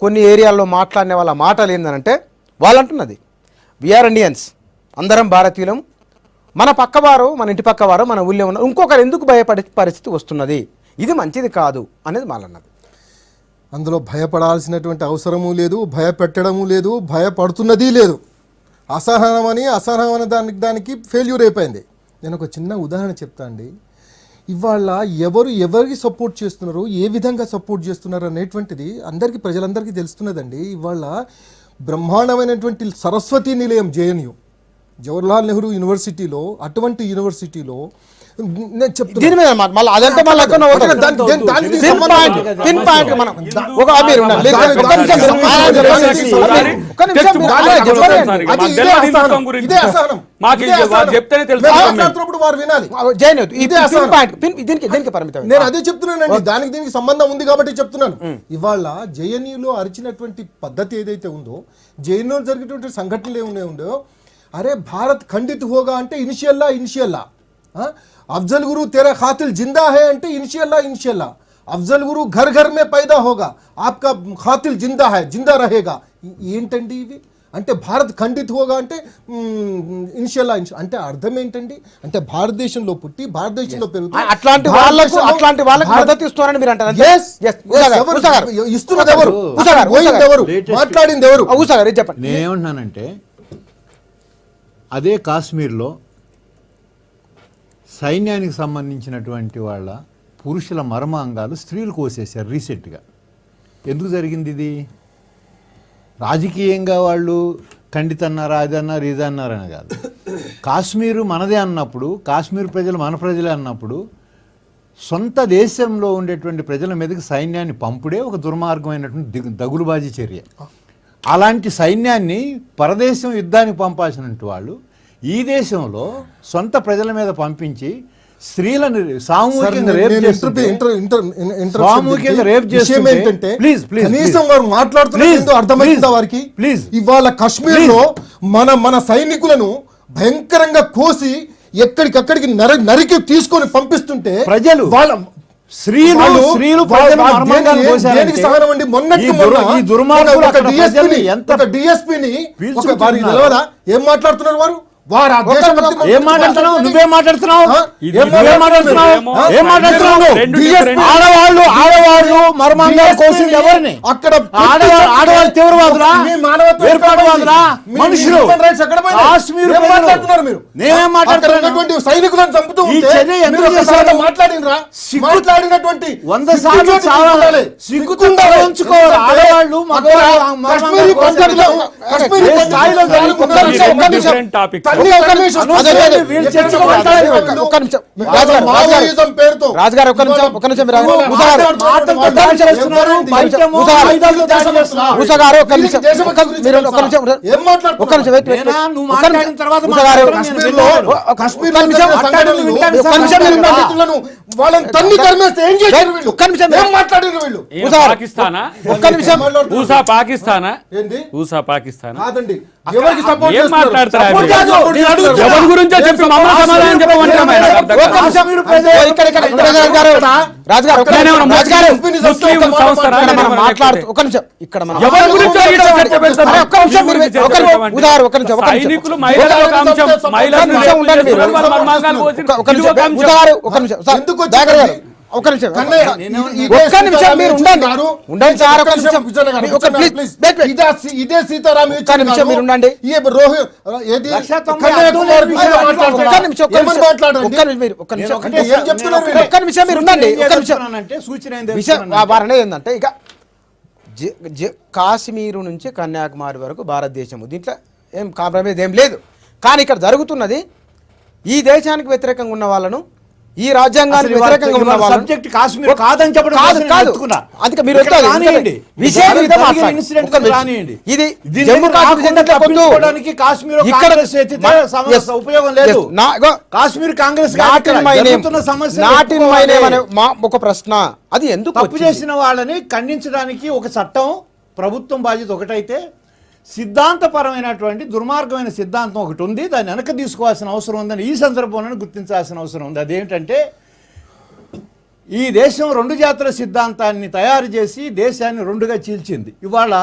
కొన్ని ఏరియాల్లో మాట్లాడిన వాళ్ళ మాటలు ఏందనంటే వాళ్ళు అంటున్నది వీఆర్ ఇండియన్స్, అందరం భారతీయులం, మన పక్కవారు, మన ఇంటి పక్కవారు, మన ఊళ్ళో ఉన్న ఇంకొకరు ఎందుకు భయపడే పరిస్థితి వస్తున్నది, ఇది మంచిది కాదు అనేది వాళ్ళన్నది. అందులో భయపడాల్సినటువంటి అవసరము లేదు, భయపెట్టడము లేదు, భయపడుతున్నది లేదు. అసహనం దానికి ఫెయిల్యూర్ అయిపోయింది. నేను ఒక చిన్న ఉదాహరణ చెప్తా అండి. ఇవాళ ఎవరికి సపోర్ట్ చేస్తున్నారు, ఏ విధంగా సపోర్ట్ చేస్తున్నారు అనేటువంటిది ప్రజలందరికీ తెలుస్తున్నదండి. ఇవాళ బ్రహ్మాండమైనటువంటి సరస్వతి నిలయం JNU, జవహర్లాల్ నెహ్రూ యూనివర్సిటీలో, అటువంటి యూనివర్సిటీలో నేను చెప్తున్నా దీని మీద మళ్ళీ అదంతా మళ్ళీ ఎక్కడ ఓకే, దానికి సంబంధం పిన్ పాయింట్ మనం ఒక మీరు ఉండండి. ఒక్క నిమిషం మీరు ఒక్క నిమిషం మీరు అలా చెప్పండి. అది ఇదే అసహనం. చెప్తేనే తెలుసు. మాట్లాడుతున్నప్పుడు వారు వినాలి. జైన్ ఈ ఇదే పిన్ అసహనం. పాయింట్ దీనికి పరిమితం. నేను అదే చెప్తున్నానండి, దీనికి సంబంధం ఉంది కాబట్టి చెప్తున్నాను. ఇవాళ జేఎన్యూలో అరిచినటువంటి పద్ధతి ఏదైతే ఉందో, జేఎన్యూలో జరిగేటువంటి సంఘటనలు ఏమున్నాయి ఉండో, అరే భారత్ ఖండిత్ హోగా అంటే ఇనిషియల్లా అఫ్జల్ గురు తెరా ఖాతిల్ జిందా హై అంటే ఇనిషియల్లా అఫ్జల్ గురు ఘర్ ఘర్ మే పైదా హోగా ఆప్కా ఖాతిల్ జిందా హై జిందా రహేగా. ఏంటండి ఇవి? అంటే భారత్ ఖండిత్ హోగా అంటే ఇనిషియల్లా అంటే అర్థం ఏంటండి? అంటే భారతదేశంలో పుట్టి భారతదేశంలో పెరుగుతుంది అట్లాంటి వాళ్ళకు మద్దతు ఇస్తున్నారని మీరు అంటారు. ఇస్తున్నది ఎవరు? ఎవరు మాట్లాడింది ఎవరు? చెప్పండి. నేనేమంటున్నానంటే అదే కాశ్మీర్లో సైన్యానికి సంబంధించినటువంటి వాళ్ళ పురుషుల మర్మాంగాలు స్త్రీలు కోసేశారు రీసెంట్గా. ఎందుకు జరిగింది ఇది? రాజకీయంగా వాళ్ళు ఖండితన్నారా, అది అన్నారు, ఇది అన్నారని కాదు. కాశ్మీరు మనదే అన్నప్పుడు, కాశ్మీర్ ప్రజలు మన ప్రజలే అన్నప్పుడు, సొంత దేశంలో ఉండేటువంటి ప్రజల మీదకి సైన్యాన్ని పంపుడే ఒక దుర్మార్గమైనటువంటి దగులుబాజీ చర్య. అలాంటి సైన్యాన్ని పరదేశం యుద్ధానికి పంపాల్సినటువంటి వాళ్ళు ఈ దేశంలో సొంత ప్రజల మీద పంపించి స్త్రీలను సామూహికంగా రేప్ చేస్తుంటే ఇవాళ కాశ్మీర్ లో మన సైనికులను భయంకరంగా కోసి ఎక్కడికక్కడికి నరికి తీసుకొని పంపిస్తుంటే ప్రజలు వాళ్ళ స్త్రీలు డిఎస్పీని ఏం మాట్లాడుతున్నారు వారు? ఏం మాట్లాడుతున్నావు? నువ్వేం మాట్లాడుతున్నావు? ఆడవాళ్ళు మర్మాంగాలు కోసింది ఎవరిని? అక్కడ ఆడవాళ్ళు తీవ్రవాదులా, ఏర్పాటువాదులా, మనుషులు? కాశ్మీర్ నేనేం మాట్లాడుతున్నటువంటి సైనికులను చంపుతూ మాట్లాడినరా? మాట్లాడినటువంటి 100 సార్లు సిగ్గుతుందా ఉంచుకోవాలి. ఆడవాళ్ళు టాపిక్ వాళ్ళని తన్ని తరిమేస్తే ఏం చేశారు వీళ్ళు? ఒక్క నిమిషం ఏం మాట్లాడారు వీళ్ళు? పాకిస్తానా? ఒక్క నిమిషం ఊసా పాకిస్తానా? ఏంది ఊసా పాకిస్తానా? కాదండి, ఎవరికి సపోర్ట్ ఏం మాట్లాడతారా? చేస్తున్నారు? ఎవరి గురించో చెప్పి మమ్మల్ని సమాధానం చెప్పమంటారా? మాట్లాడుతూ ఒక నిమిషం ఇక్కడ ఎవరి గురించో సైనికులు ఒక నిమిషం మీరు ఉండండి సార్. ఇదే సీతారాం మీరు ఉండండి. వారనే ఏంటంటే ఇక కాశ్మీరు నుంచి కన్యాకుమారి వరకు భారతదేశము, దీంట్లో ఏం కాంప్రమైజ్ ఏం లేదు. కానీ ఇక్కడ జరుగుతున్నది ఈ దేశానికి వ్యతిరేకంగా ఉన్న వాళ్ళను, ఈ రాజ్యాంగానికి వ్యతిరేకంగా ఉన్న వాళ్ళను సబ్జెక్ట్ కాశ్మీర్ కాదని చెప్పడం కాదు. అందుకే మీరు ఇది జమ్మూ కాశ్మీర్ కాశ్మీర్ ఉపయోగం లేదు. కాశ్మీర్ కాంగ్రెస్ ఒక ప్రశ్న, అది ఎందుకు తప్పు చేసిన వాళ్ళని ఖండించడానికి ఒక చట్టం, ప్రభుత్వం బాధ్యత ఒకటైతే సిద్ధాంతపరమైనటువంటి దుర్మార్గమైన సిద్ధాంతం ఒకటి ఉంది. దాన్ని వెనక తీసుకోవాల్సిన అవసరం ఉందని ఈ సందర్భంలో గుర్తించాల్సిన అవసరం ఉంది. అదేంటంటే ఈ దేశం రెండు జాతుల సిద్ధాంతాన్ని తయారు చేసి దేశాన్ని రెండుగా చీల్చింది. ఇవాళ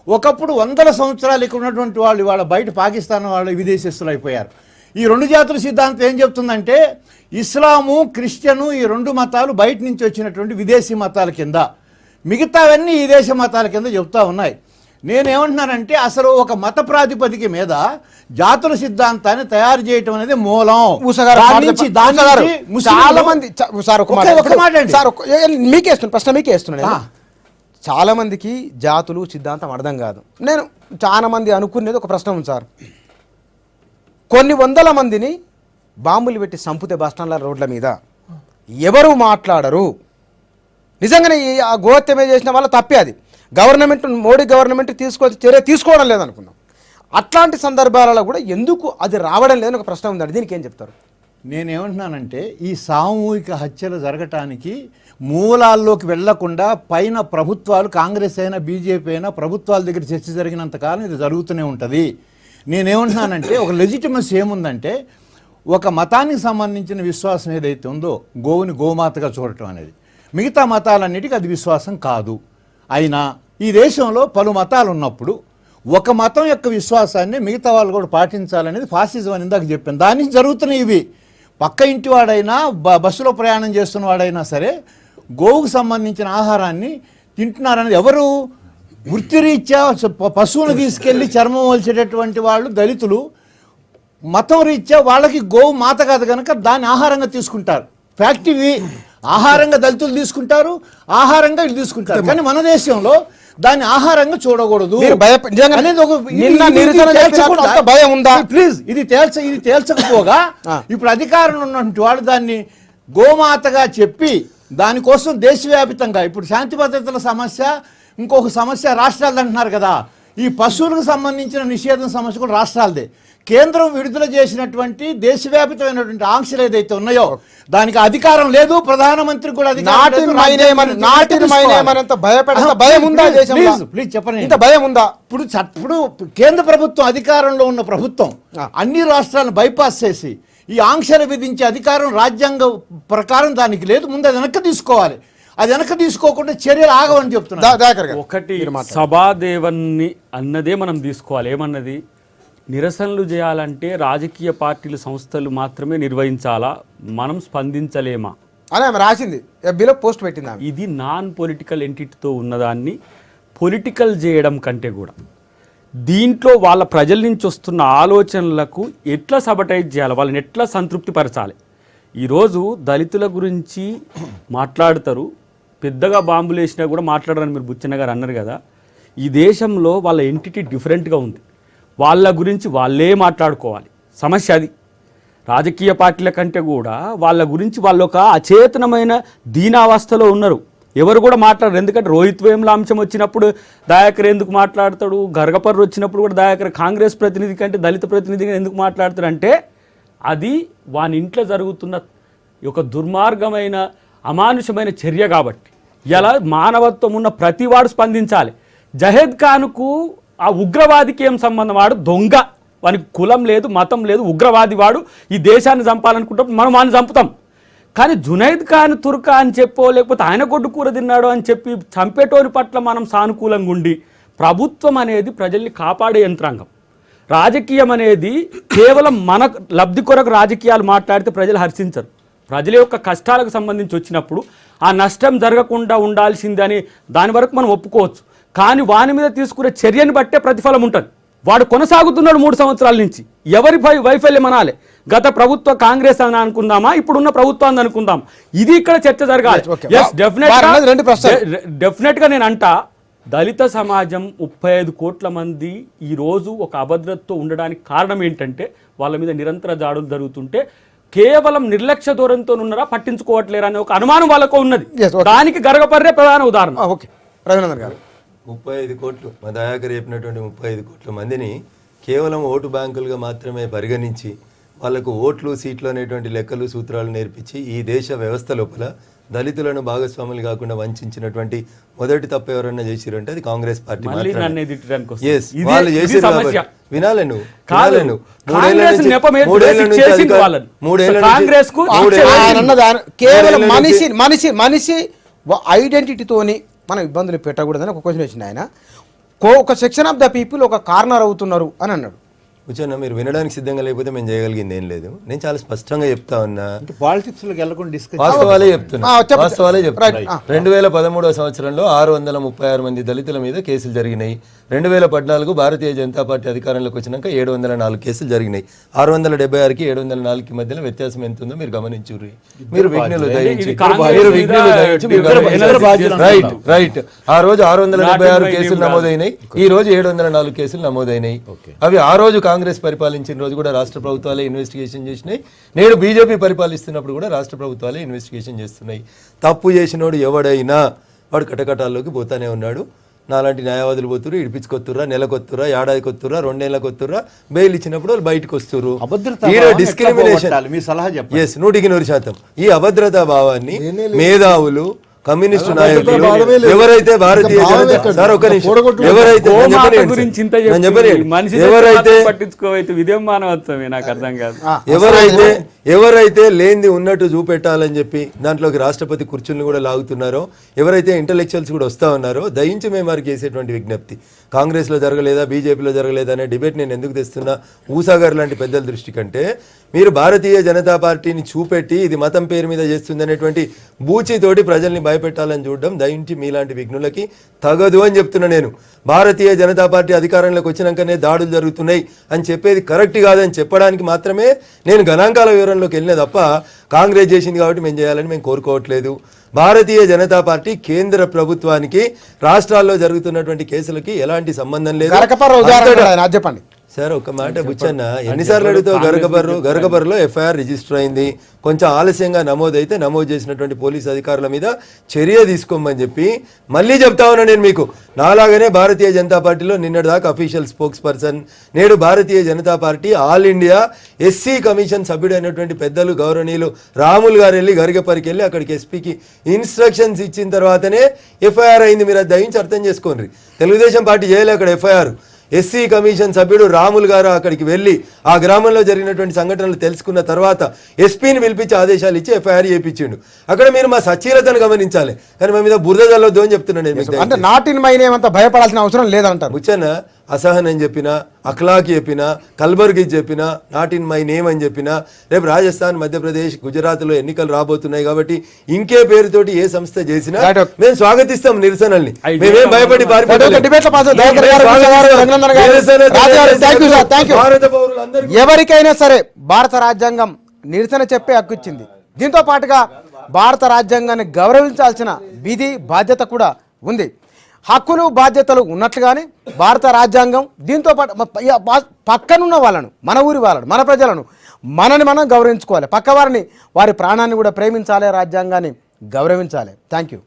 ఒకప్పుడు 100 సంవత్సరాలు ఇక్కడ ఉన్నటువంటి వాళ్ళు ఇవాళ బయట పాకిస్తాన్ వాళ్ళు విదేశస్తులు అయిపోయారు. ఈ రెండు జాతుల సిద్ధాంతం ఏం చెప్తుందంటే ఇస్లాము, క్రిస్టియను ఈ రెండు మతాలు బయట నుంచి వచ్చినటువంటి విదేశీ మతాల కింద, మిగతావన్నీ ఈ దేశ మతాల కింద చెప్తా ఉన్నాయి. నేనేమంటున్నానంటే అసలు ఒక మత ప్రాతిపదిక మీద జాతుల సిద్ధాంతాన్ని తయారు చేయటం అనేది మూలం. చాలా మంది ప్రశ్న మీకే వేస్తున్నాను. చాలా మందికి జాతులు సిద్ధాంతం అర్థం కాదు. నేను చాలా మంది అనుకునేది ఒక ప్రశ్న ఉంది సార్, కొన్ని వందల మందిని బాంబులు పెట్టి సంపుతే బస్టాండ్ల రోడ్ల మీద ఎవరు మాట్లాడరు. నిజంగానే ఆ గోహత్యమే చేసిన వాళ్ళ తప్పే అది. గవర్నమెంట్, మోడీ గవర్నమెంట్ చర్య తీసుకోవడం లేదనుకున్నాం. అట్లాంటి సందర్భాలలో కూడా ఎందుకు అది రావడం లేదని ఒక ప్రశ్న ఉందండి. దీనికి ఏం చెప్తారు? నేనేమంటున్నానంటే ఈ సామూహిక హత్యలు జరగటానికి మూలాల్లోకి వెళ్లకుండా పైన ప్రభుత్వాలు, కాంగ్రెస్ అయినా బీజేపీ అయినా, ప్రభుత్వాల దగ్గర చర్చ జరిగినంత కాలం ఇది జరుగుతూనే ఉంటుంది. నేనేమంటున్నానంటే ఒక లెజిటిమసీ ఏముందంటే, ఒక మతానికి సంబంధించిన విశ్వాసం ఏదైతే ఉందో గోవుని గోమాతగా చూడటం అనేది, మిగతా మతాలన్నిటికీ అది విశ్వాసం కాదు. అయినా ఈ దేశంలో పలు మతాలు ఉన్నప్పుడు ఒక మతం యొక్క విశ్వాసాన్ని మిగతా వాళ్ళు కూడా పాటించాలనేది ఫాసిజం అని ఇందాక చెప్పాను. దాని నుంచి జరుగుతున్నాయి ఇవి. పక్క ఇంటి వాడైనా, బస్సులో ప్రయాణం చేస్తున్న వాడైనా సరే గోవుకు సంబంధించిన ఆహారాన్ని తింటున్నారనేది ఎవరు? వృత్తిరీత్యా పశువును తీసుకెళ్లి చర్మం వలిచేటటువంటి వాళ్ళు దళితులు. మతం రీత్యా వాళ్ళకి గోవు మాత కాదు కనుక దాన్ని ఆహారంగా తీసుకుంటారు. ఫ్యాక్ట్ ఇవి. ఆహారంగా దళితులు తీసుకుంటారు, ఆహారంగా వీళ్ళు తీసుకుంటారు. కానీ మన దేశంలో దాన్ని ఆహారంగా చూడకూడదు అనేది ఒక భయం ఉందా? ప్లీజ్, ఇది తేల్చకపోగా ఇప్పుడు అధికారంలో ఉన్నటువంటి వాళ్ళు దాన్ని గోమాతగా చెప్పి దానికోసం దేశవ్యాపితంగా ఇప్పుడు శాంతి భద్రతల సమస్య, ఇంకొక సమస్య రాష్ట్రాలు అంటున్నారు కదా. ఈ పశువులకు సంబంధించిన నిషేధం సమస్య కూడా రాష్ట్రాలదే. కేంద్రం విడుదల చేసినటువంటి దేశవ్యాపితమైనటువంటి ఆంక్షలు ఏదైతే ఉన్నాయో దానికి అధికారం లేదు. ప్రధానమంత్రి కూడా ప్లీజ్ చెప్పండి, భయం ఉందా? ఇప్పుడు కేంద్ర ప్రభుత్వం, అధికారంలో ఉన్న ప్రభుత్వం అన్ని రాష్ట్రాలను బైపాస్ చేసి ఈ ఆంక్షలు విధించే అధికారం రాజ్యాంగ ప్రకారం దానికి లేదు. ముందు అది వెనక్కి తీసుకోవాలి. అది వెనక్కి తీసుకోకుండా చర్యలు ఆగవని చెప్తున్నా. ఒకటి సభాదేవన్ని అన్నదే మనం తీసుకోవాలి. ఏమన్నది? నిరసనలు చేయాలంటే రాజకీయ పార్టీలు, సంస్థలు మాత్రమే నిర్వహించాలా, మనం స్పందించలేమా అని ఆమె రాసింది, ఎఫ్బీలో పోస్ట్ పెట్టింది. ఇది నాన్ పొలిటికల్ ఎంటిటీతో ఉన్నదాన్ని పొలిటికల్ చేయడం కంటే కూడా దీంట్లో వాళ్ళ ప్రజల నుంచి వస్తున్న ఆలోచనలకు ఎట్లా సబటైజ్ చేయాలి, వాళ్ళని ఎట్లా సంతృప్తి పరచాలి. ఈరోజు దళితుల గురించి మాట్లాడతారు, పెద్దగా బాంబులు వేసినా కూడా మాట్లాడరని మీరు బుచ్చన్న గారు అన్నారు కదా. ఈ దేశంలో వాళ్ళ ఎంటిటీ డిఫరెంట్గా ఉంది. వాళ్ళ గురించి వాళ్ళే మాట్లాడుకోవాలి. సమస్య అది. రాజకీయ పార్టీల కంటే కూడా వాళ్ళ గురించి వాళ్ళు ఒక అచేతనమైన దీనావస్థలో ఉన్నారు. ఎవరు కూడా మాట్లాడరు. ఎందుకంటే రోహిత్ వేముల అంశం వచ్చినప్పుడు దయాకర్ ఎందుకు మాట్లాడతాడు, గర్గపర్రు వచ్చినప్పుడు కూడా దయాకర్ కాంగ్రెస్ ప్రతినిధి కంటే దళిత ప్రతినిధిగా ఎందుకు మాట్లాడతాడు అంటే అది వాని ఇంట్లో జరుగుతున్న ఒక దుర్మార్గమైన, అమానుషమైన చర్య. కాబట్టి ఇలా మానవత్వం ఉన్న ప్రతివాడు స్పందించాలి. జహేద్ ఖాన్కు ఆ ఉగ్రవాదికి ఏం సంబంధం? వాడు దొంగ, వానికి కులం లేదు, మతం లేదు, ఉగ్రవాది వాడు. ఈ దేశాన్ని చంపాలనుకుంటే మనం వాడిని చంపుతాం. కానీ జునైద్ ఖాన్ తుర్కా అని చెప్పో, లేకపోతే ఆయన గొడ్డు కూర తిన్నాడు అని చెప్పి చంపేటోని పట్ల మనం సానుకూలంగా ఉండి, ప్రభుత్వం అనేది ప్రజల్ని కాపాడే యంత్రాంగం. రాజకీయం అనేది కేవలం మన లబ్ధి కొరకు రాజకీయాలు మాట్లాడితే ప్రజలు హర్షించరు. ప్రజల యొక్క కష్టాలకు సంబంధించి వచ్చినప్పుడు ఆ నష్టం జరగకుండా ఉండాల్సిందని దాని వరకు మనం ఒప్పుకోవచ్చు. కానీ వాని మీద తీసుకునే చర్యను బట్టే ప్రతిఫలం ఉంటుంది. వాడు కొనసాగుతున్నాడు 3 సంవత్సరాల నుంచి. ఎవరి వైఫల్యం అనాలి? గత ప్రభుత్వ కాంగ్రెస్ అని అనుకుందామా, ఇప్పుడున్న ప్రభుత్వాన్ని అనుకుందాం? ఇది ఇక్కడ చర్చ జరగాలి. డెఫినెట్ గా నేను అంటా, దళిత సమాజం 35 కోట్ల మంది ఈ రోజు ఒక అభద్రతతో ఉండడానికి కారణం ఏంటంటే వాళ్ళ మీద నిరంతర దాడులు జరుగుతుంటే కేవలం నిర్లక్ష్య ధోరణితో ఉన్నారా, పట్టించుకోవట్లేరా అనే ఒక అనుమానం వాళ్ళకు ఉన్నది. దానికి గర్గపర్రే ప్రధాన ఉదాహరణ. ఓకే, రఘునందన్ గారు, 35 కోట్లు మా దయాకర్ చెప్పినటువంటి 35 కోట్ల మందిని కేవలం ఓటు బ్యాంకులుగా మాత్రమే పరిగణించి వాళ్ళకు ఓట్లు, సీట్లు అనేటువంటి లెక్కలు, సూత్రాలు నేర్పించి ఈ దేశ వ్యవస్థ లోపల దళితులను భాగస్వాములు కాకుండా వంచినటువంటి మొదటి తప్పు ఎవరన్నా చేసిరంటే అది కాంగ్రెస్ పార్టీ. వాళ్ళు చేసిన వినాలను కేవలం మనిషి ఐడెంటిటీతోని మనం ఇబ్బందులు పెట్టకూడదని ఒక క్వశ్చన్ వచ్చింది. ఆయన ఒక సెక్షన్ ఆఫ్ ద పీపుల్ ఒక కార్నర్ అవుతున్నారు అని అన్నాడు. కూర్చొని మీరు వినడానికి సిద్ధంగా లేకపోతే మేము చేయగలిగింది ఏం లేదు. నేను చాలా స్పష్టంగా చెప్తా ఉన్నా, పాలిటిక్స్ లోకి వెళ్ళకుండా డిస్కస్ వాస్తవాలే చెప్తున్నా. 2013 సంవత్సరంలో 636 మంది దళితుల మీద కేసులు జరిగినాయి. 2014 భారతీయ జనతా పార్టీ అధికారంలోకి వచ్చినాక 704 కేసులు జరిగినాయి. 676కి 704కి మధ్యలో వ్యత్యాసం ఎంత ఉందో మీరు గమనించుర్రి. మీరు విఘ్నులు దయించి రైట్. ఆ రోజు 676 కేసులు నమోదైనాయి, ఈ రోజు 704 కేసులు నమోదైనాయి. అవి ఆ రోజు కాంగ్రెస్ పరిపాలించిన రోజు కూడా రాష్ట్ర ప్రభుత్వాలే ఇన్వెస్టిగేషన్ చేసినాయి. నేడు బీజేపీ పరిపాలిస్తున్నప్పుడు కూడా రాష్ట్ర ప్రభుత్వాలే ఇన్వెస్టిగేషన్ చేస్తున్నాయి. తప్పు చేసినోడు ఎవడైనా వాడు కటకటాల్లోకి పోతానే ఉన్నాడు. నాలాంటి న్యాయవాదులు పోతురు, ఇడిపించుకొత్తురా, నెలకొత్తురా, ఏడాదికొత్తురా, 2 నెలలకొత్తురా, బెయిల్ ఇచ్చినప్పుడు వాళ్ళు బయటకు వస్తురు. డిస్క్రిమినేషన్ 100%. ఈ అభద్రతా భావాన్ని మేధావులు, కమ్యూనిస్టు నాయకులు ఎవరైతే భారతీయ జనతా ఎవరైతే లేనిది ఉన్నట్టు చూపెట్టాలని చెప్పి దాంట్లోకి రాష్ట్రపతి కుర్చీలను కూడా లాగుతున్నారో, ఎవరైతే ఇంటలెక్చువల్స్ కూడా వస్తా ఉన్నారో, దయించి మేము వారికి చేసేటువంటి విజ్ఞప్తి, కాంగ్రెస్లో జరగలేదా బీజేపీలో జరగలేదా అనే డిబేట్ నేను ఎందుకు తెస్తున్నా, ఊసాగారు లాంటి పెద్దల దృష్టి కంటే మీరు భారతీయ జనతా పార్టీని చూపెట్టి ఇది మతం పేరు మీద చేస్తుంది అనేటువంటి బూచితోటి ప్రజల్ని భయపెట్టాలని చూడడం దయించి మీలాంటి విఘ్నులకి తగదు అని చెప్తున్నా. నేను భారతీయ జనతా పార్టీ అధికారంలోకి వచ్చినాకనే దాడులు జరుగుతున్నాయి అని చెప్పేది కరెక్ట్ కాదని చెప్పడానికి మాత్రమే నేను గణాంకాల వివరంలోకి వెళ్ళిన తప్ప కాంగ్రెస్ చేసింది కాబట్టి మేము చేయాలని మేము కోరుకోవట్లేదు. భారతీయ జనతా పార్టీ కేంద్ర ప్రభుత్వానికి రాష్ట్రాల్లో జరుగుతున్నటువంటి కేసులకి ఎలాంటి సంబంధం లేదు. చెప్పండి సార్ ఒక మాట బుచ్చన్న, ఎన్నిసార్లు అడుగుతావు? గరగబర్లో ఎఫ్ఐఆర్ రిజిస్టర్ అయింది, కొంచెం ఆలస్యంగా నమోదైతే నమోదు చేసినటువంటి పోలీసు అధికారుల మీద చర్య తీసుకోమని చెప్పి మళ్ళీ చెప్తా ఉన్నా నేను మీకు. నాలాగానే భారతీయ జనతా పార్టీలో నిన్నటిదాకా అఫీషియల్ స్పోక్స్ పర్సన్, నేడు Bharatiya Janata party all India SC commission సభ్యుడైనటువంటి పెద్దలు గౌరవనీయులు రాములు గారు వెళ్ళి గరిగపరికి వెళ్ళి అక్కడికి ఎస్పీకి ఇన్స్ట్రక్షన్స్ ఇచ్చిన తర్వాతనే ఎఫ్ఐఆర్ అయింది. మీరు అది దయించి అర్థం చేసుకోండి. తెలుగుదేశం పార్టీ చేయలే అక్కడ ఎఫ్ఐఆర్. ఎస్సీ కమిషన్ సభ్యుడు రాములు గారు అక్కడికి వెళ్ళి ఆ గ్రామంలో జరిగినటువంటి సంఘటనలు తెలుసుకున్న తర్వాత ఎస్పీని పిలిపించి ఆదేశాలు ఇచ్చి ఎఫ్ఐఆర్ చేయించిండు. అక్కడ మీరు మా సచ్చీలతను గమనించాలి, కానీ మా మీద బురద చల్లొద్దు అని చెప్తున్నాను నేను. అంటే నాటిన్ మైనేమంత భయపడాల్సిన అవసరం లేదంటారు. ముచ్చన్న అసహనం చెప్పినా, అఖ్లాకి చెప్పినా, కల్బర్గి చెప్పినా, నాట్ ఇన్ మై నేమ్ అని చెప్పినా, రేపు రాజస్థాన్, మధ్యప్రదేశ్, గుజరాత్లో ఎన్నికలు రాబోతున్నాయి కాబట్టి ఇంకే పేరుతోటి ఏ సంస్థ చేసినా మేము స్వాగతిస్తాం నిరసనల్ని. మేమేం భయపడి ఎవరికైనా సరే భారత రాజ్యాంగం నిరసన చెప్పే హక్కు ఇచ్చింది. దీంతో పాటుగా భారత రాజ్యాంగాన్ని గౌరవించాల్సిన విధి బాధ్యత కూడా ఉంది. హక్కులు బాధ్యతలు ఉన్నట్లుగానే భారత రాజ్యాంగం దీంతో పాటు పక్కనున్న వాళ్ళను, మన ఊరి వాళ్ళను, మన ప్రజలను మనని మనం గౌరవించుకోవాలి. పక్క వారిని, వారి ప్రాణాన్ని కూడా ప్రేమించాలి, రాజ్యాంగాన్ని గౌరవించాలి. Thank you.